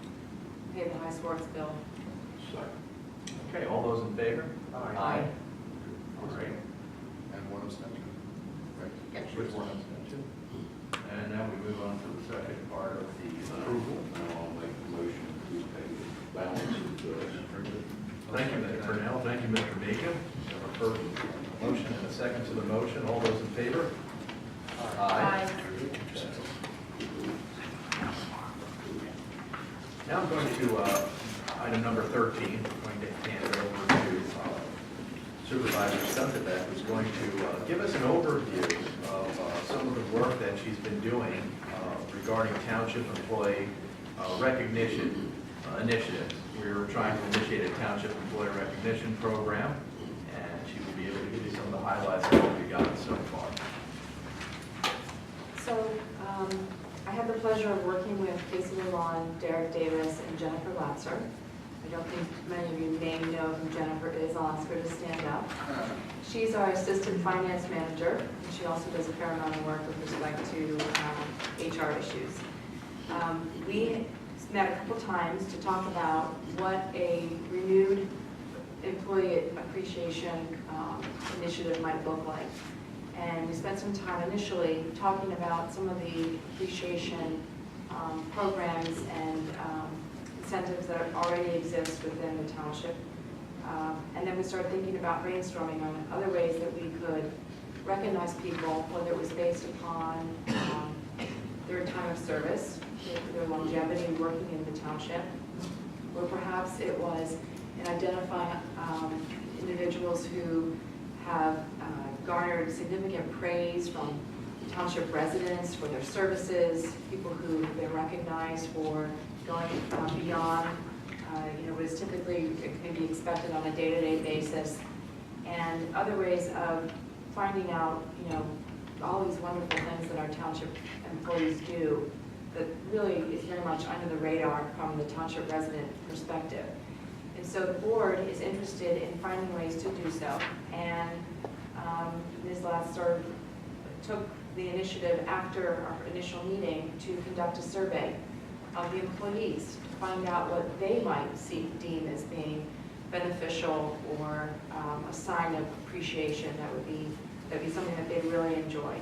pay the High Schwartz bill. okay, all those in favor? Aye. All right. And one abstention. Right? With one abstention. And now we move on to the second part of the approval. Now I'll make the motion to pay the balance of the bills. Thank you, Mr. Purnell. Thank you, Mr. Meekum. We have a first motion and a second to the motion. All those in favor? Aye. Now I'm going to item number 13. I'm going to hand it over to Supervisor Stuntebeck, who's going to give us an overview of some of the work that she's been doing regarding township employee recognition initiatives. We're trying to initiate a township employee recognition program, and she will be able to give you some of the highlights of what we've gotten so far. So I have the pleasure of working with Casey Lalonde, Derek Davis, and Jennifer Latzer. I don't think many of you may know who Jennifer is. I'll ask her to stand up. She's our assistant finance manager, and she also does a fair amount of work with respect to HR issues. We met a couple times to talk about what a renewed employee appreciation initiative might look like. And we spent some time initially talking about some of the appreciation programs and incentives that already exist within the township. And then we started thinking about brainstorming on other ways that we could recognize people, whether it was based upon their time of service, their longevity working in the township, or perhaps it was in identifying individuals who have garnered significant praise from township residents for their services, people who have been recognized for going beyond what is typically maybe expected on a day-to-day basis, and other ways of finding out, all these wonderful things that our township employees do that really is very much under the radar from the township resident perspective. And so the board is interested in finding ways to do so. And Ms. Latzer took the initiative after our initial meeting to conduct a survey of the employees to find out what they might deem as being beneficial or a sign of appreciation that would be something that they'd really enjoy.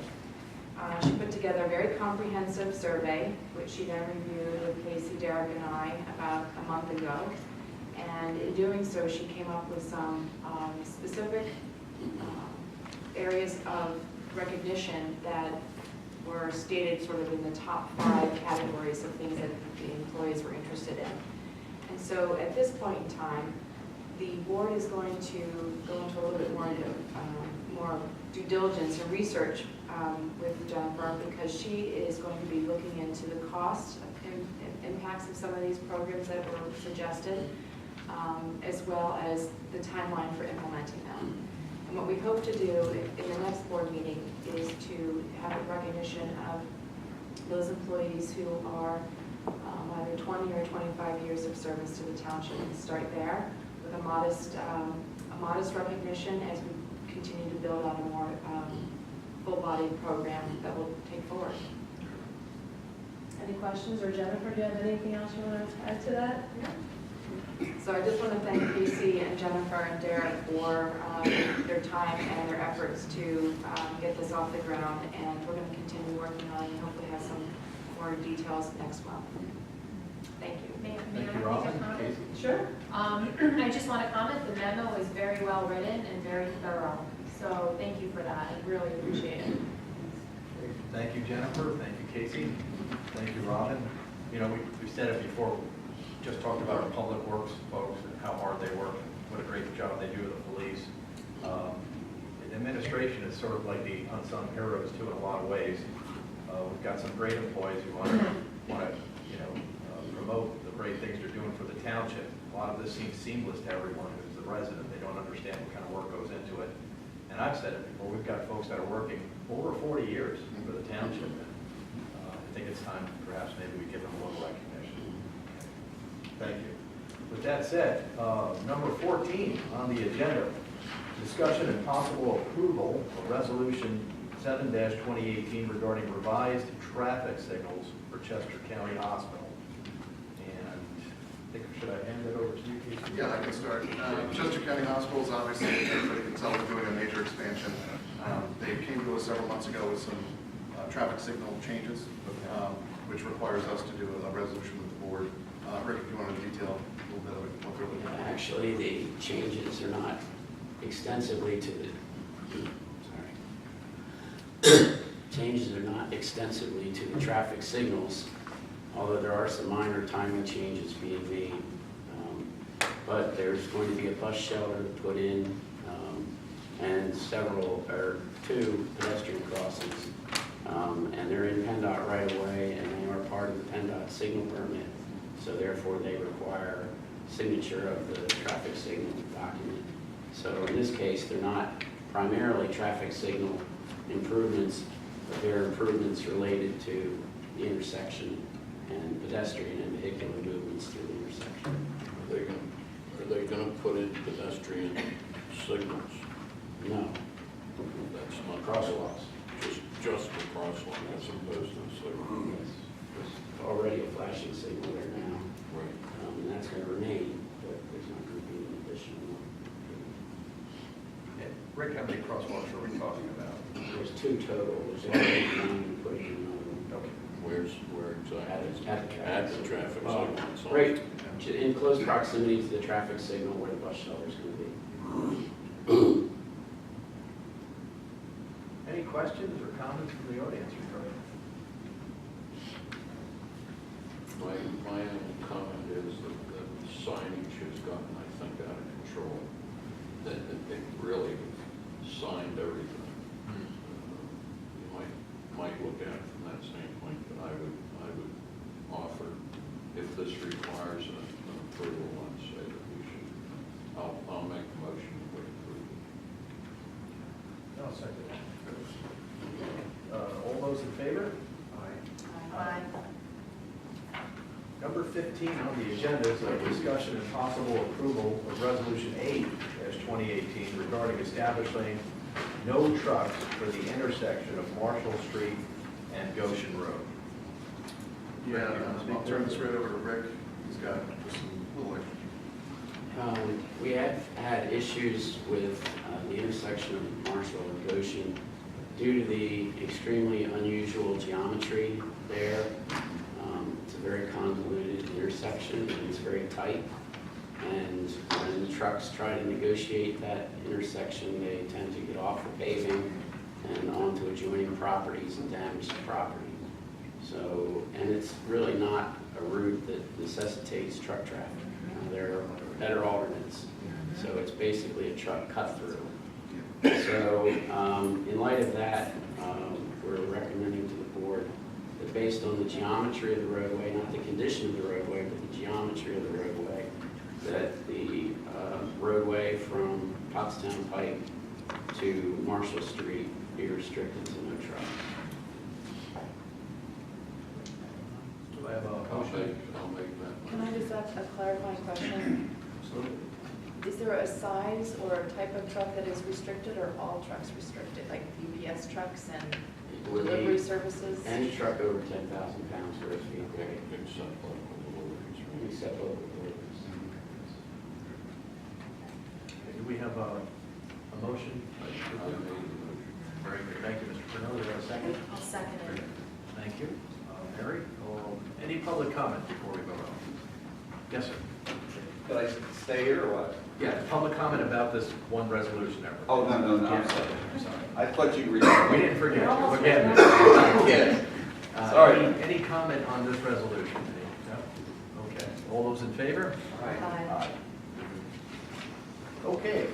She put together a very comprehensive survey, which she then reviewed with Casey, Derek, and I about a month ago. And in doing so, she came up with some specific areas of recognition that were stated sort of in the top 5 categories of things that the employees were interested in. And so at this point in time, the board is going to go into a little bit more due diligence and research with Jennifer, because she is going to be looking into the cost and impacts of some of these programs that were suggested, as well as the timeline for implementing them. And what we hope to do in the next board meeting is to have a recognition of those employees who are either 20 or 25 years of service to the township, and start there with a modest recognition as we continue to build out a more full-bodied program that will take forward. Any questions, or Jennifer, do you have anything else you want to add to that? So I just want to thank Casey and Jennifer and Derek for their time and their efforts to get this off the ground, and we're going to continue working on it and hopefully have some more details next month. Thank you. May Thank I you, make Robin. a comment? Casey? Sure. I just want to comment, the memo is very well written and very thorough. So thank you for that. I really appreciate it. Thank you, Jennifer. Thank you, Casey. Thank you, Robin. You know, we said it before, just talked about our public works folks and how hard they work, what a great job they do with the police. Administration is sort of like the unsung heroes too in a lot of ways. We've got some great employees who want to promote the great things they're doing for the township. A lot of this seems seamless to everyone who's the resident. They don't understand what kind of work goes into it. And I've said it before, we've got folks that are working over 40 years for the township. And, I think it's time perhaps maybe we give them a little recognition. Thank you. With that said, number 14 on the agenda, discussion and possible approval of resolution 7-2018 regarding revised traffic signals for Chester County Hospital. And I think, should I hand it over to you, Casey? Yeah, I can start. Chester County Hospital is obviously, everybody can tell, we're doing a major expansion. They came to us several months ago with some traffic signal changes, which requires us to do a resolution with the board. Rick, if you want to detail a little bit of what they're looking at. Actually, the changes are not extensively to the, changes are not extensively to the traffic signals, although there are some minor timing changes being made. But there's going to be a bus shelter put in, and two pedestrian crossings. And they're in PennDOT right away, and they are part of the PennDOT signal permit. So therefore, they require signature of the traffic signal document. So in this case, they're not primarily traffic signal improvements, but they're improvements related to the intersection and pedestrian and vehicular movements through the intersection. Are they going to put in pedestrian signals? No. That's not Crosswalks. Just the crosswalk as opposed to a signal. There's already a flashing signal there now. Right. And that's going to remain, but there's not going to be an additional one. Rick, how many crosswalks are we talking about? There's two total, there's already one put in another. Okay. Where exactly? At the the traffic Well, signal. right, in close proximity to the traffic signal where the bus shelter is going to be. Any questions or comments from the audience regarding? My only comment is that the signage has gotten, I think, out of control. That they really signed everything. You might look at it from that standpoint, but I would offer, if this requires an approval, I'd say that we should, I'll make a motion to approve. No, second. All those in favor? Aye. Number 15 on the agenda is a discussion and possible approval of Resolution 8-2018 regarding establishing no trucks for the intersection of Marshall Street and Goshen Road. Yeah, I'll turn this right over to Rick. He's got just some little extra. We have had issues with the intersection of Marshall and Goshen due to the extremely unusual geometry there. It's a very convoluted intersection and it's very tight. And when the trucks try to negotiate that intersection, they tend to get off the paving and onto adjoining properties and damage the property. So, and it's really not a route that necessitates truck traffic. There are better alternates. basically a truck cut through. So in light of that, we're recommending to the board that based on the geometry of the roadway, not the condition of the roadway, but the geometry of the roadway, that the roadway from Pottstown Pike to Marshall Street be restricted to no trucks. Do I have a I'll motion? make that. Can I just ask a clarifying question? Absolutely. Is there a size or a type of truck that is restricted, or all trucks restricted, like UPS trucks and It would be delivery services? any truck over 10,000 pounds or its vehicle, Except local deliveries, right? except local deliveries. Do we have a motion? I made the motion. Very good, thank you, Mr. Pernell. Do we have a second? I'll second it. Thank you. Mary, any public comment before we go on? Yes, sir. Could I stay here or what? Yeah, public comment about this one resolution there. Oh, no, I'm Yeah. sorry. I'm sorry. I thought you were. We didn't forget you. Again. Yes. Uh, Sorry. Any comment on this resolution? No? Okay. All those in favor? Aye. Okay.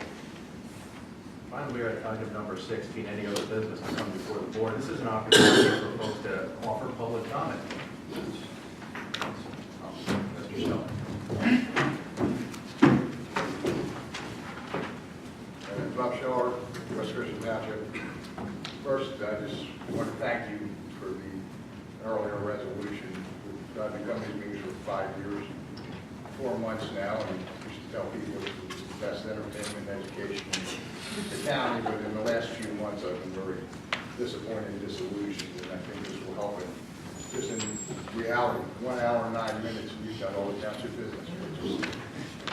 Finally, we're at item number 16, any other business to come before the board. This is an opportunity for folks to offer public comment. Mr. Stone. Bob Schiller, West Goshen Township. First, I just want to thank you for the earlier resolution. I've been coming to these meetings for 5 years, 4 months now, and we should tell people it's the best entertainment and education in the county, but in the last few months, I've been very disappointed and disillusioned, and I think this will help it. Just in reality, 1 hour and 9 minutes, and you've got all the township business, which is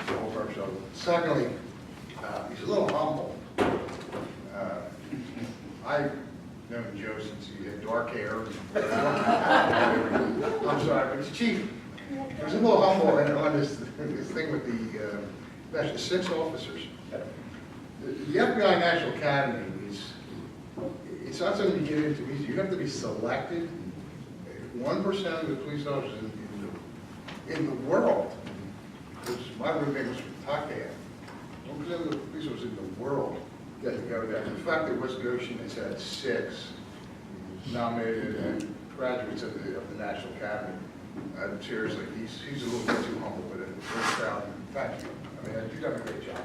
the whole purpose of it. Secondly, he's a little humble. I've known Joe since he had dark hair. I'm sorry, but he's chief. He's a little humble on this thing with the 6 officers. The FBI National Academy it's not something you get into easy. You have to be selected. 1% of the police officers in the world, which my roommate was from Tuckahanna, 1% of the police officers in the world get to go there. The fact that West Goshen has had 6 nominated and graduates of the National Academy, seriously, he's a little bit too humble with it. Very proud. Thank you. I mean, you've done a great job.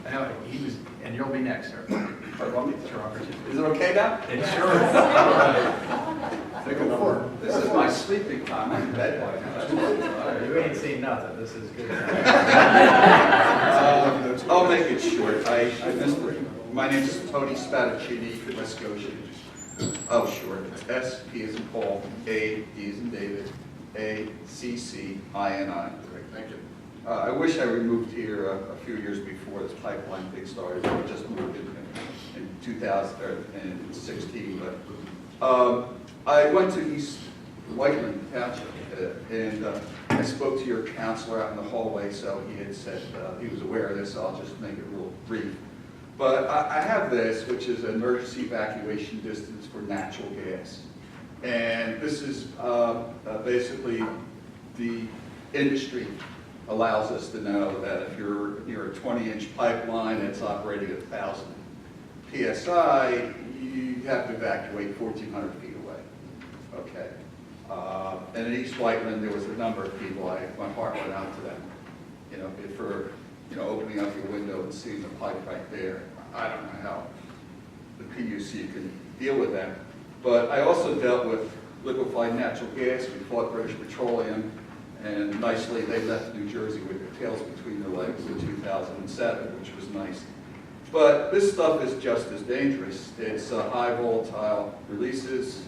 Now, he was, and you'll be next, sir. It's your opportunity. Is it okay now? It sure is. This is my sleeping time. I'm in bed right now. You ain't seen nothing. This is good. I'll make it short. I missed it. My name is Tony Spadaccini, West Goshen. Oh, short. It's S, P as in Paul, A, D as in David, A, C, C, I, N, I. Thank you. I wish I moved here a few years before this pipeline thing started. I just moved in 2016, but I went to East Whiteland Township, and I spoke to your counselor out in the hallway, so he had said he was aware of this, so I'll just make it real brief. But I have this, which is an emergency evacuation distance for natural gas. And this is basically the industry allows us to know that if you're near a 20-inch pipeline that's operating at 1,000 PSI, you have to evacuate 1,400 feet away. Okay. And in East Whiteland, there was a number of people, my heart went out to them, for opening up your window and seeing the pipe right there. I don't know how the PUC can deal with that. But I also dealt with liquefied natural gas. We fought British Petroleum, and nicely they left New Jersey with their tails between their legs in 2007, which was nice. But this stuff is just as dangerous. It's high volatile releases.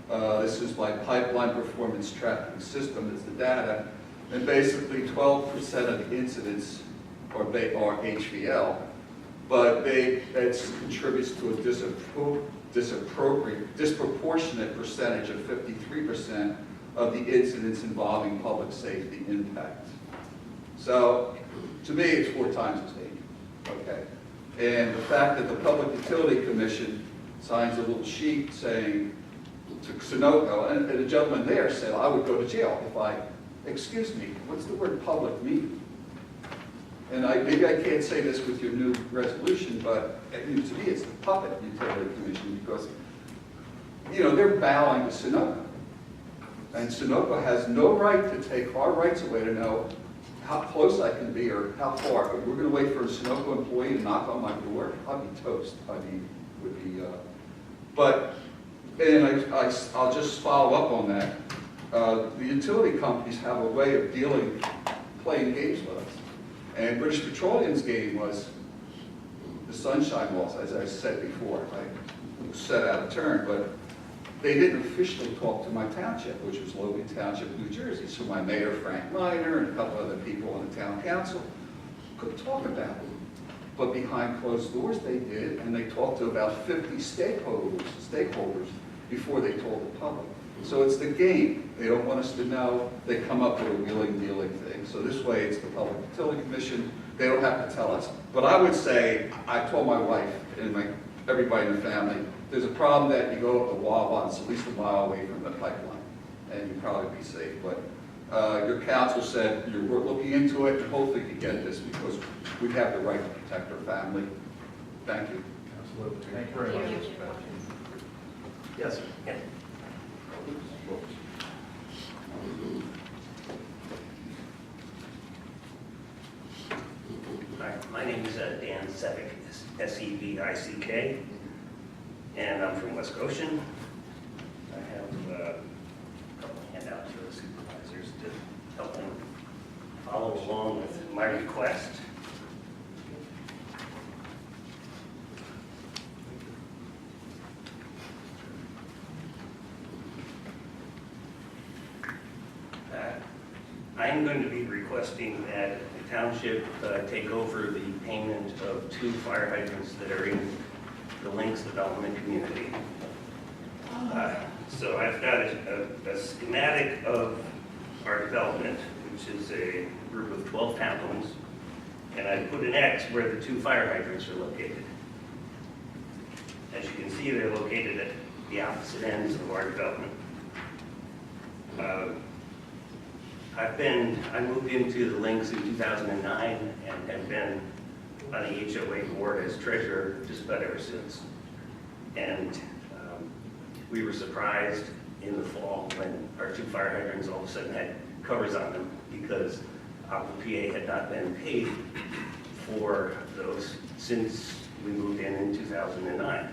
This is by pipeline performance tracking system. It's the data. And basically 12% of the incidents are HVL, but that contributes to a disproportionate percentage of 53% of the incidents involving public safety impact. So to me, it's 4 times as dangerous. Okay. And the fact that the Public Utility Commission signs a little sheet saying to Sunoco, and a gentleman there said I would go to jail if I, excuse me, what's the word public mean? And maybe I can't say this with your new resolution, but to me it's the puppet utility commission because, you know, they're bowing to Sunoco. And Sunoco has no right to take our rights away to know how close I can be or how far. But we're going to wait for a Sunoco employee to knock on my door. I'll be toast. I mean, would be. And I'll just follow up on that. The utility companies have a way of playing games with us. And British Petroleum's game was the sunshine laws, as I said before. I set out of turn, but they didn't officially talk to my township, which was Logan Township, New Jersey. So my mayor, Frank Miner, and a couple other people on the town council could talk about it. But behind closed doors they did, and they talked to about 50 stakeholders before they told the public. So it's the game. They don't want us to know. They come up with a wheeling dealing thing. So this way it's the Public Utility Commission. They don't have to tell us. But I would say, I told my wife and everybody in the family, there's a problem that you go up the Wawa, it's at least a mile away from the pipeline, and you'd probably be safe. But your council said you're looking into it, and hopefully you get this because we have the right to protect our family. Thank you. Absolutely. Thank you very much. Yes, sir. Hi, my name is Dan Sevick, S-E-V-I-C-K, and I'm from West Goshen. I have a couple of handouts for the supervisors to help them follow along with my request. I am going to be requesting that the township take over the payment of 2 fire hydrants that are in the Links development community. So I've got a schematic of our development, which is a group of 12 townhomes, and I put an X where the 2 fire hydrants are located. As you can see, they're located at the opposite ends of our development. I moved into the Links in 2009 and have been on the HOA board as treasurer just about ever since. And we were surprised in the fall when our 2 fire hydrants all of a sudden had covers on them because Aqua PA had not been paid for those since we moved in 2009.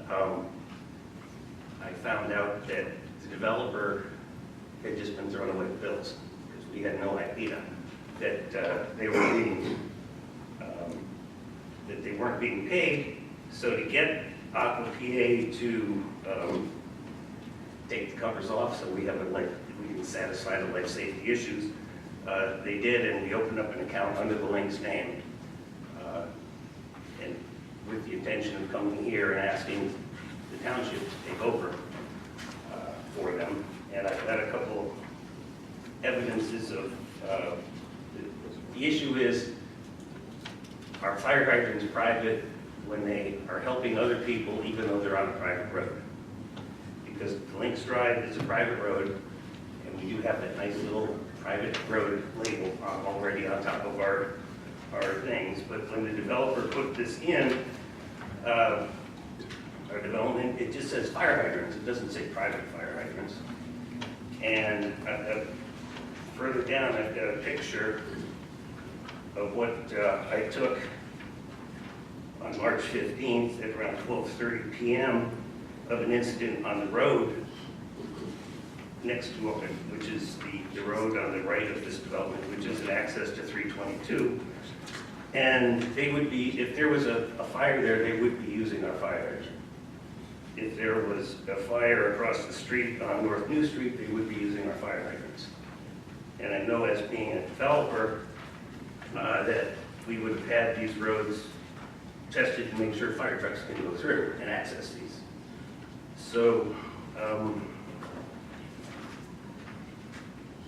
I found out that the developer had just been throwing away the bills because we had no idea that they were being that they weren't being paid. So to get Aqua PA to take the covers off, so we can satisfy the life safety issues, they did, and we opened up an account under the Links name, and with the intention of coming here and asking the township to take over for them. And I've got a couple evidences of the issue is our fire hydrants private when they are helping other people, even though they're on a private road. Because the Links Drive is a private road, and we do have that nice little private road label already on top of our things. But when the developer put this in, our development, it just says fire hydrants. It doesn't say private fire hydrants. And further down, I've got a picture of what I took on March 15th at around 12:30 p.m. of an incident on the road next to it, which is the road on the right of this development, which is an access to 322. And they would be, if there was a fire there, they would be using our fire hydrant. If there was a fire across the street on North New Street, they would be using our fire hydrants. And I know as being a developer that we would have had these roads tested to make sure fire trucks can go through and access these. So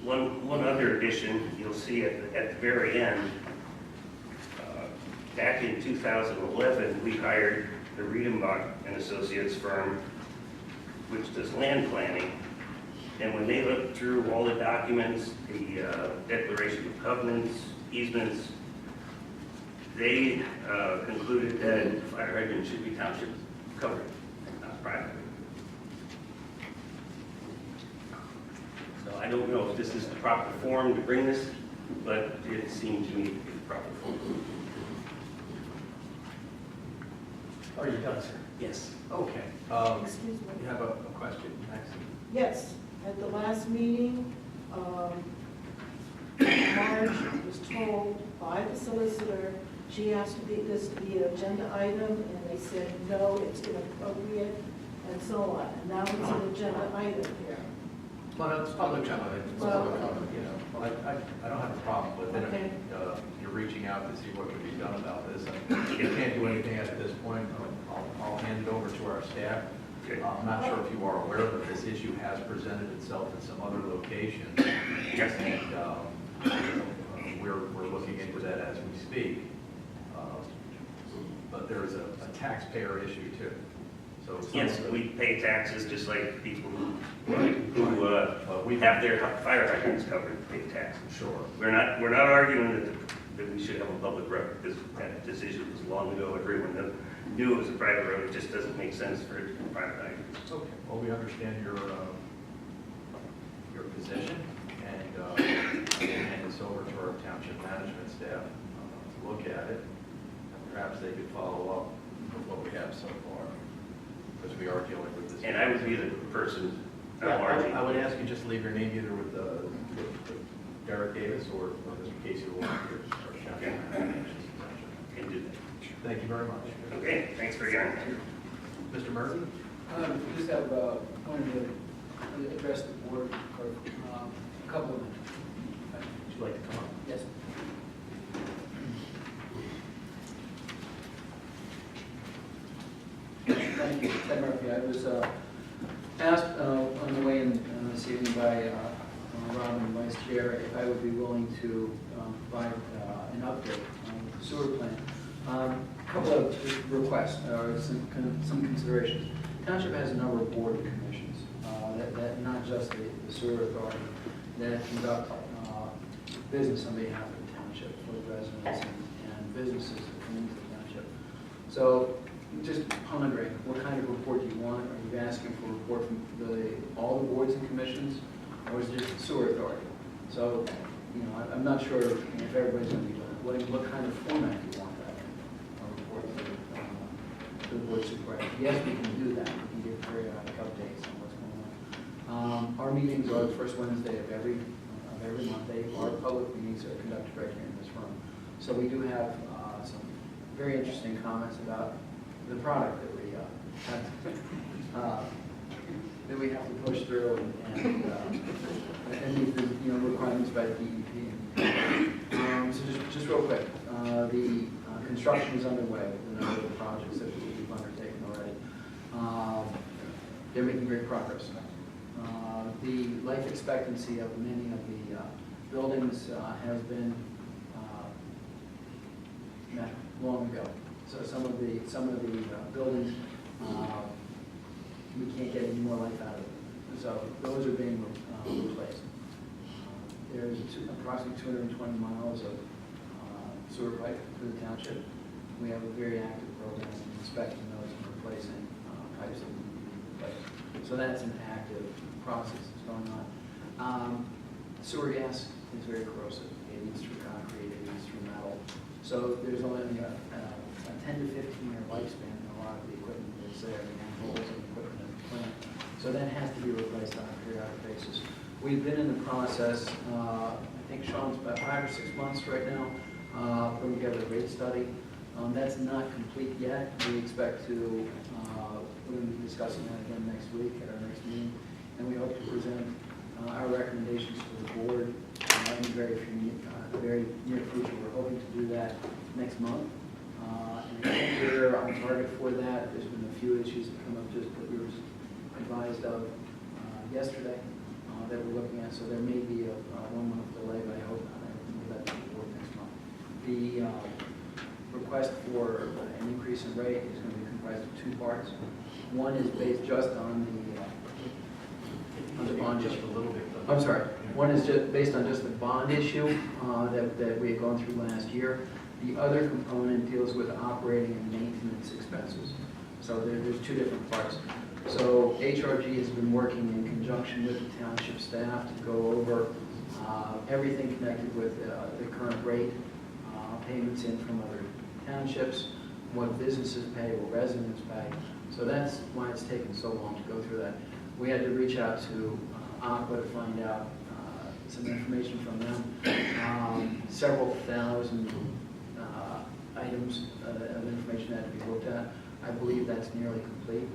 one other addition you'll see at the very end, back in 2011, we hired the Riedenbach and Associates firm which does land planning. And when they looked through all the documents, the declaration of covenants, easements, they concluded that fire hydrant should be township covered, not private. So I don't know if this is the proper form to bring this, but it seemed to me to be the proper form. Are you done, sir? Yes. Okay. Excuse me. You have a question, Maxine? Yes, at the last meeting, Marge was told by the solicitor, she asked this to be an agenda item, and they said, no, it's inappropriate, and so on. And now it's an agenda item here. Well, it's public comment. It's public comment, you know. I don't have a problem with it. Okay. You're reaching out to see what can be done about this. You can't do anything at this point. I'll hand it over to our staff. I'm not sure if you are aware, but this issue has presented itself in some other locations. Yes. And we're looking into that as we speak. But there's a taxpayer issue too. So Yes, we pay taxes just like people who have their fire hydrants covered pay taxes. Sure. We're not arguing that we should have a public road, because that decision was long ago. Everyone knew it was a private road. It just doesn't make sense for it to be private hydrants. Okay. Well, we understand your position, and hand this over to our township management staff to look at it. And perhaps they could follow up with what we have so far, because we are dealing with this. And I would be the person, Yeah, Margie. I would ask you just leave your name either with Derek Davis or Mr. Casey Walker. Okay. Can do that. Thank you very much. Okay, thanks for your time. Mr. Murphy? Just have, wanted to address the board for a couple of minutes. Would you like to come up? Yes. Thank you, Ted Murphy. I was asked on the way in this evening by Robin, Vice Chair, if I would be willing to provide an update on the sewer plant. A couple of requests, or some considerations. Township has a number of board commissions, that not just the sewer authority, that conduct business on behalf of the township for the residents and businesses that come into the township. So just pondering, what kind of report do you want? Are you asking for a report from all the boards and commissions, or is it just the sewer authority? So, you know, I'm not sure if everybody's going to be doing it. What kind of format do you want that in? A report to the board supervisor? Yes, we can do that. We can give periodic updates on what's going on. Our meetings are the first Wednesday of every month. Our public meetings are conducted right here in this room. So we do have some very interesting comments about the product that we have to push through and meet the requirements by the DEP. So just real quick, the construction is underway with a number of the projects that we've undertaken already. They're making great progress. The life expectancy of many of the buildings has been met long ago. So some of the buildings, we can't get any more life out of them. So those are being replaced. There's approximately 220 miles of sewer pipe through the township. We have a very active program in inspecting those and replacing pipes that need to be replaced. So that's an active process that's going on. Sewer gas is very corrosive. It eats through concrete, it eats through metal. So there's only a 10 to 15 year lifespan in a lot of the equipment that's there, the manholes and equipment in the plant. So that has to be replaced on a periodic basis. We've been in the process, I think Sean's about 5 or 6 months right now, putting together a rate study. That's not complete yet. We expect to, we're going to be discussing that again next week at our next meeting. And we hope to present our recommendations to the board in the very near future. We're hoping to do that next month. And I think we're on target for that. There's been a few issues that come up just that we were advised of yesterday that we're looking at. So there may be a 1 month delay, but I hope not. I hope we'll do that to the board next month. The request for an increase in rate is going to be comprised of 2 parts. One is based just on the on the bond issue a little bit. I'm sorry. One is just based on just the bond issue that we had gone through last year. The other component deals with operating and maintenance expenses. So there's two different parts. So HRG has been working in conjunction with the township staff to go over everything connected with the current rate, payments in from other townships, what businesses pay, what residents pay. So that's why it's taken so long to go through that. We had to reach out to Aqua to find out some information from them. Several thousand items of information had to be looked at. I believe that's nearly complete.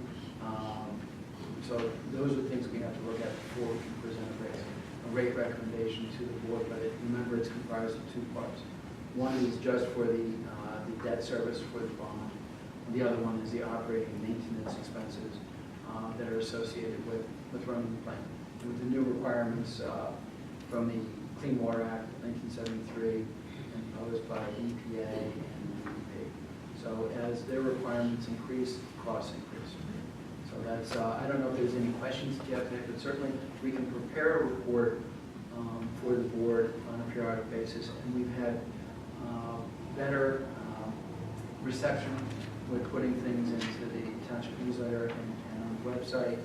So those are things we have to look at before we can present a rate recommendation to the board. But remember, it's comprised of two parts. One is just for the debt service for the bond. The other one is the operating and maintenance expenses that are associated with running the plant. With the new requirements from the Clean Water Act of 1973 imposed by EPA and DEP. So as their requirements increase, costs increase. So that's, I don't know if there's any questions that you have to have, but certainly we can prepare a report for the board on a periodic basis. And we've had better reception with putting things into the township newsletter and on the website.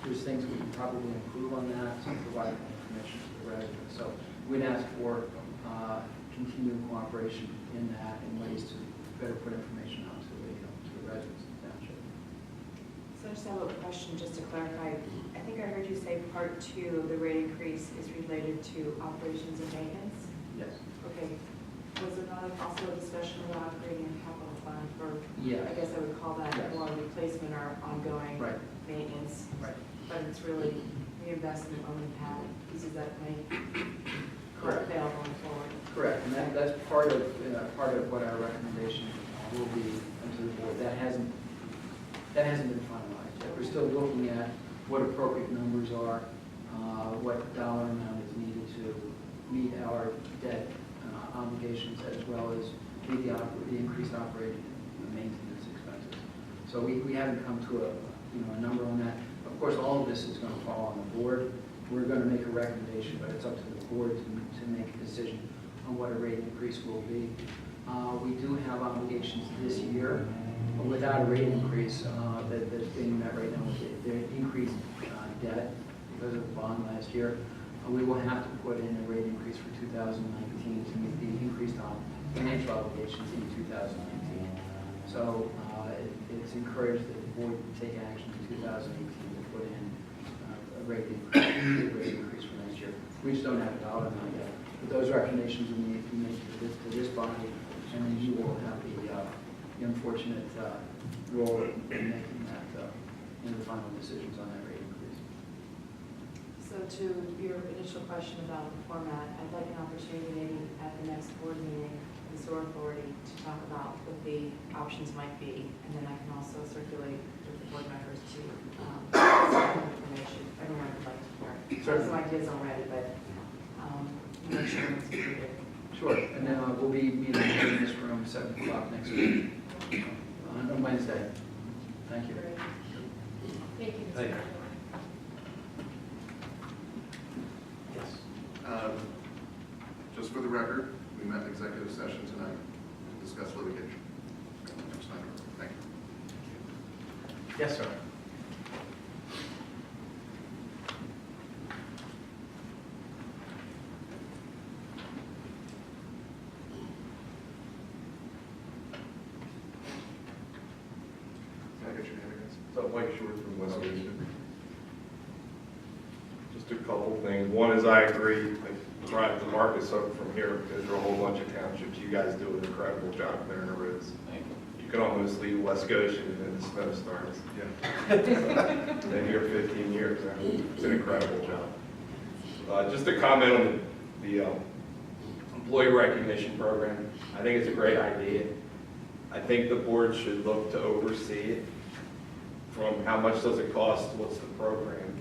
There's things we can probably improve on that to provide more information to the residents. So we'd ask for continued cooperation in that and ways to better put information out to the residents of the township. So I just have a question just to clarify. I think I heard you say part 2 of the rate increase is related to operations and maintenance? Yes. Okay. Was there not also a discussion about creating a capital fund for, Yeah. I guess I would call that Yes. more replacement or ongoing Right. maintenance? Right. But it's really reinvestment when we've had pieces that may Correct. fail going forward. Correct, and that's part of what our recommendation will be to the board. That hasn't been finalized yet. We're still looking at what appropriate numbers are, what dollar amount is needed to meet our debt obligations, as well as meet the increased operating and maintenance expenses. So we haven't come to a number on that. Of course, all of this is going to fall on the board. We're going to make a recommendation, but it's up to the board to make a decision on what a rate increase will be. We do have obligations this year without a rate increase that's being met right now with the increased debt because of the bond last year. We will have to put in a rate increase for 2019 to meet the increased financial obligations in 2019. So it's encouraged that the board take action in 2018 to put in a rate increase for next year. We just don't have a dollar amount yet. But those recommendations we need to make to this body, and then you will have the unfortunate role in making that in the final decisions on that rate increase. So to your initial question about the format, I'd like an opportunity maybe at the next board meeting, the sewer authority, to talk about what the options might be, and then I can also circulate with the board members to information. Everyone would like to hear. Some ideas already, but make sure it's included. Sure, and then we'll be meeting in this room 7 o'clock next week on Wednesday. Thank you. Thank you. Thank you. Yes. Just for the record, we met in executive session tonight to discuss litigation. Thank you. Yes, sir. Can I get your name again? So Mike Short from West Goshen. Just a couple things. One is I agree, I drive to Marcus up from here because there are a whole bunch of townships. You guys do an incredible job clearing the roads. You can almost leave West Goshen and then the snow starts. Yeah. Been here 15 years. It's an incredible job. Just a comment on the employee recognition program. I think it's a great idea. I think the board should look to oversee it from how much does it cost, what's the program,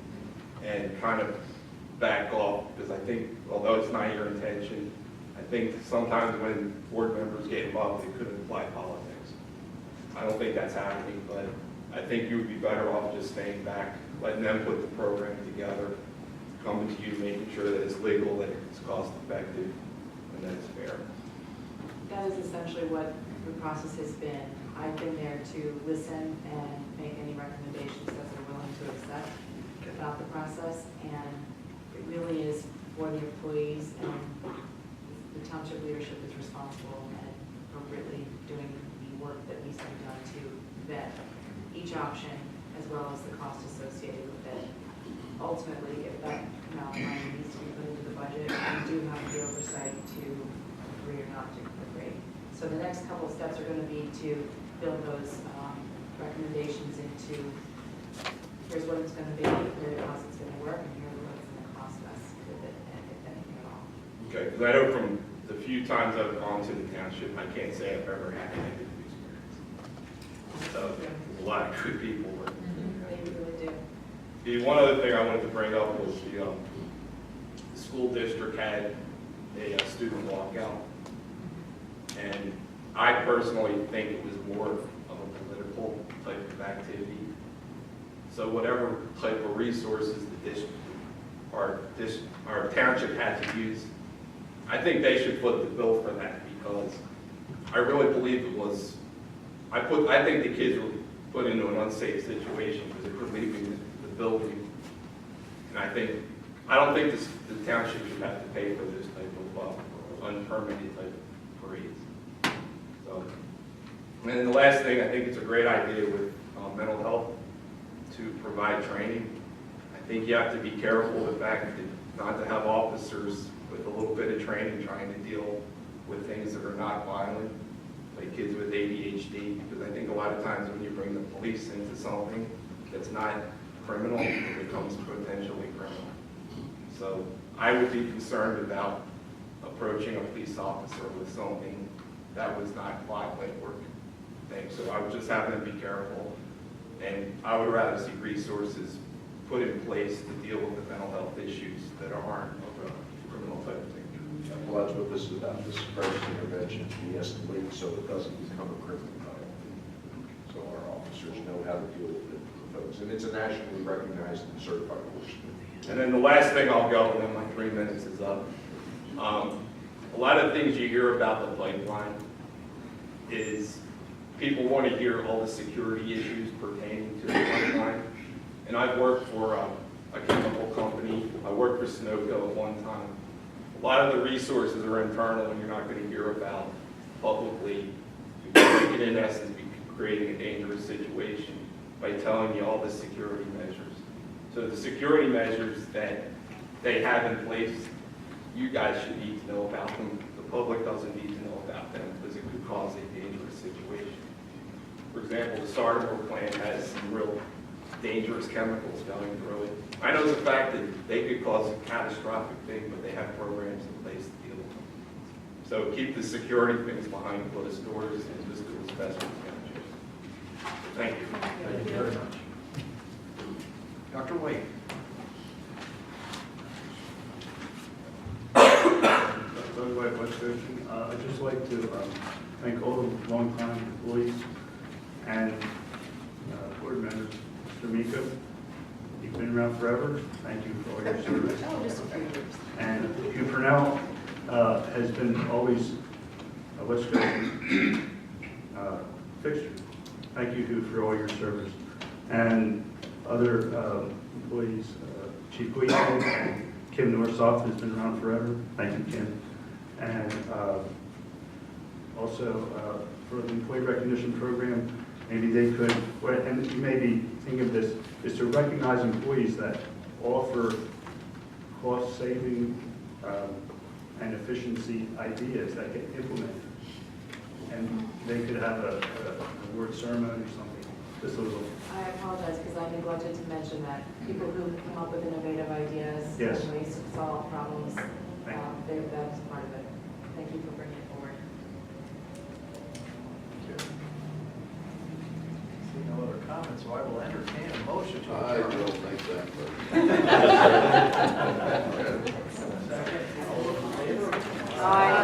and kind of back off, because I think, although it's not your intention, I think sometimes when board members get involved, it could imply politics. I don't think that's happening, but I think you would be better off just staying back letting them put the program together, coming to you, making sure that it's legal, that it's cost effective, and that it's fair. That is essentially what the process has been. I've been there to listen and make any recommendations that they're willing to accept about the process, and it really is for the employees, and the township leadership is responsible and appropriately doing the work that needs to be done to vet each option as well as the cost associated with it. Ultimately, if that amount of money needs to be put into the budget, we do have the oversight to agree or not to agree. So the next couple of steps are going to be to build those recommendations into, here's what it's going to be, here's how it's going to work, and here's what it's going to cost us, if anything at all. Okay, because I know from the few times I've gone to the township, I can't say I've ever had a negative experience. So there's a lot of good people working. They really do. The one other thing I wanted to bring up was the school district had a student walkout. And I personally think it was more of a political type of activity. So whatever type of resources the district, our township had to use, I think they should foot the bill for that, because I really believe it was, I think the kids were put into an unsafe situation because they were leaving the building. And I don't think the township should have to pay for this type of unpermitted type of parades. So, and then the last thing, I think it's a great idea with mental health to provide training. I think you have to be careful with the fact that not to have officers with a little bit of training trying to deal with things that are not violent, like kids with ADHD, because I think a lot of times when you bring the police into something that's not criminal, it becomes potentially criminal. So I would be concerned about approaching a police officer with something that was not violent or thing. So I would just have them be careful. And I would rather see resources put in place to deal with the mental health issues that aren't of a criminal type of thing. Well, that's what this is about, this approach intervention, we escalate so it doesn't become a criminal penalty. So our officers know how to deal with it for folks. And it's a nationally recognized and certified course. And then the last thing I'll go, and then my 3 minutes is up. A lot of things you hear about the pipeline is people want to hear all the security issues pertaining to the pipeline. And I've worked for a chemical company. I worked for Sunoco at one time. A lot of the resources are internal and you're not going to hear about publicly. You can, in essence, be creating a dangerous situation by telling you all the security measures. So the security measures that they have in place, you guys should need to know about them. The public doesn't need to know about them because it could cause a dangerous situation. For example, the Sardimer plant has some real dangerous chemicals going through it. I know the fact that they could cause a catastrophic thing, but they have programs in place to deal with them. So keep the security things behind closed doors and just do what's best for the township. Thank you. Thank you very much. Dr. Wade. Doug White, West Goshen. I'd just like to thank all the longtime employees and board members. Mr. Miko, you've been around forever. Thank you for all your service. Oh, just a few years. And Hugh Purnell has been always a West Goshen fixture. Thank you, Hugh, for all your service. And other employees, Chief Gleason and Kim Norsoff has been around forever. Thank you, Kim. And also for the Employee Recognition Program, maybe they could, and you may be thinking of this, is to recognize employees that offer cost-saving and efficiency ideas that get implemented. And they could have a award ceremony or something. Just a little. I apologize because I neglected to mention that people who come up with innovative ideas Yes. and ways to solve problems, Thank you. that's part of it. Thank you for bringing it forward. See no other comments, so I will entertain a motion to I adjourn. don't think that, but. Second, all those in favor? Aye.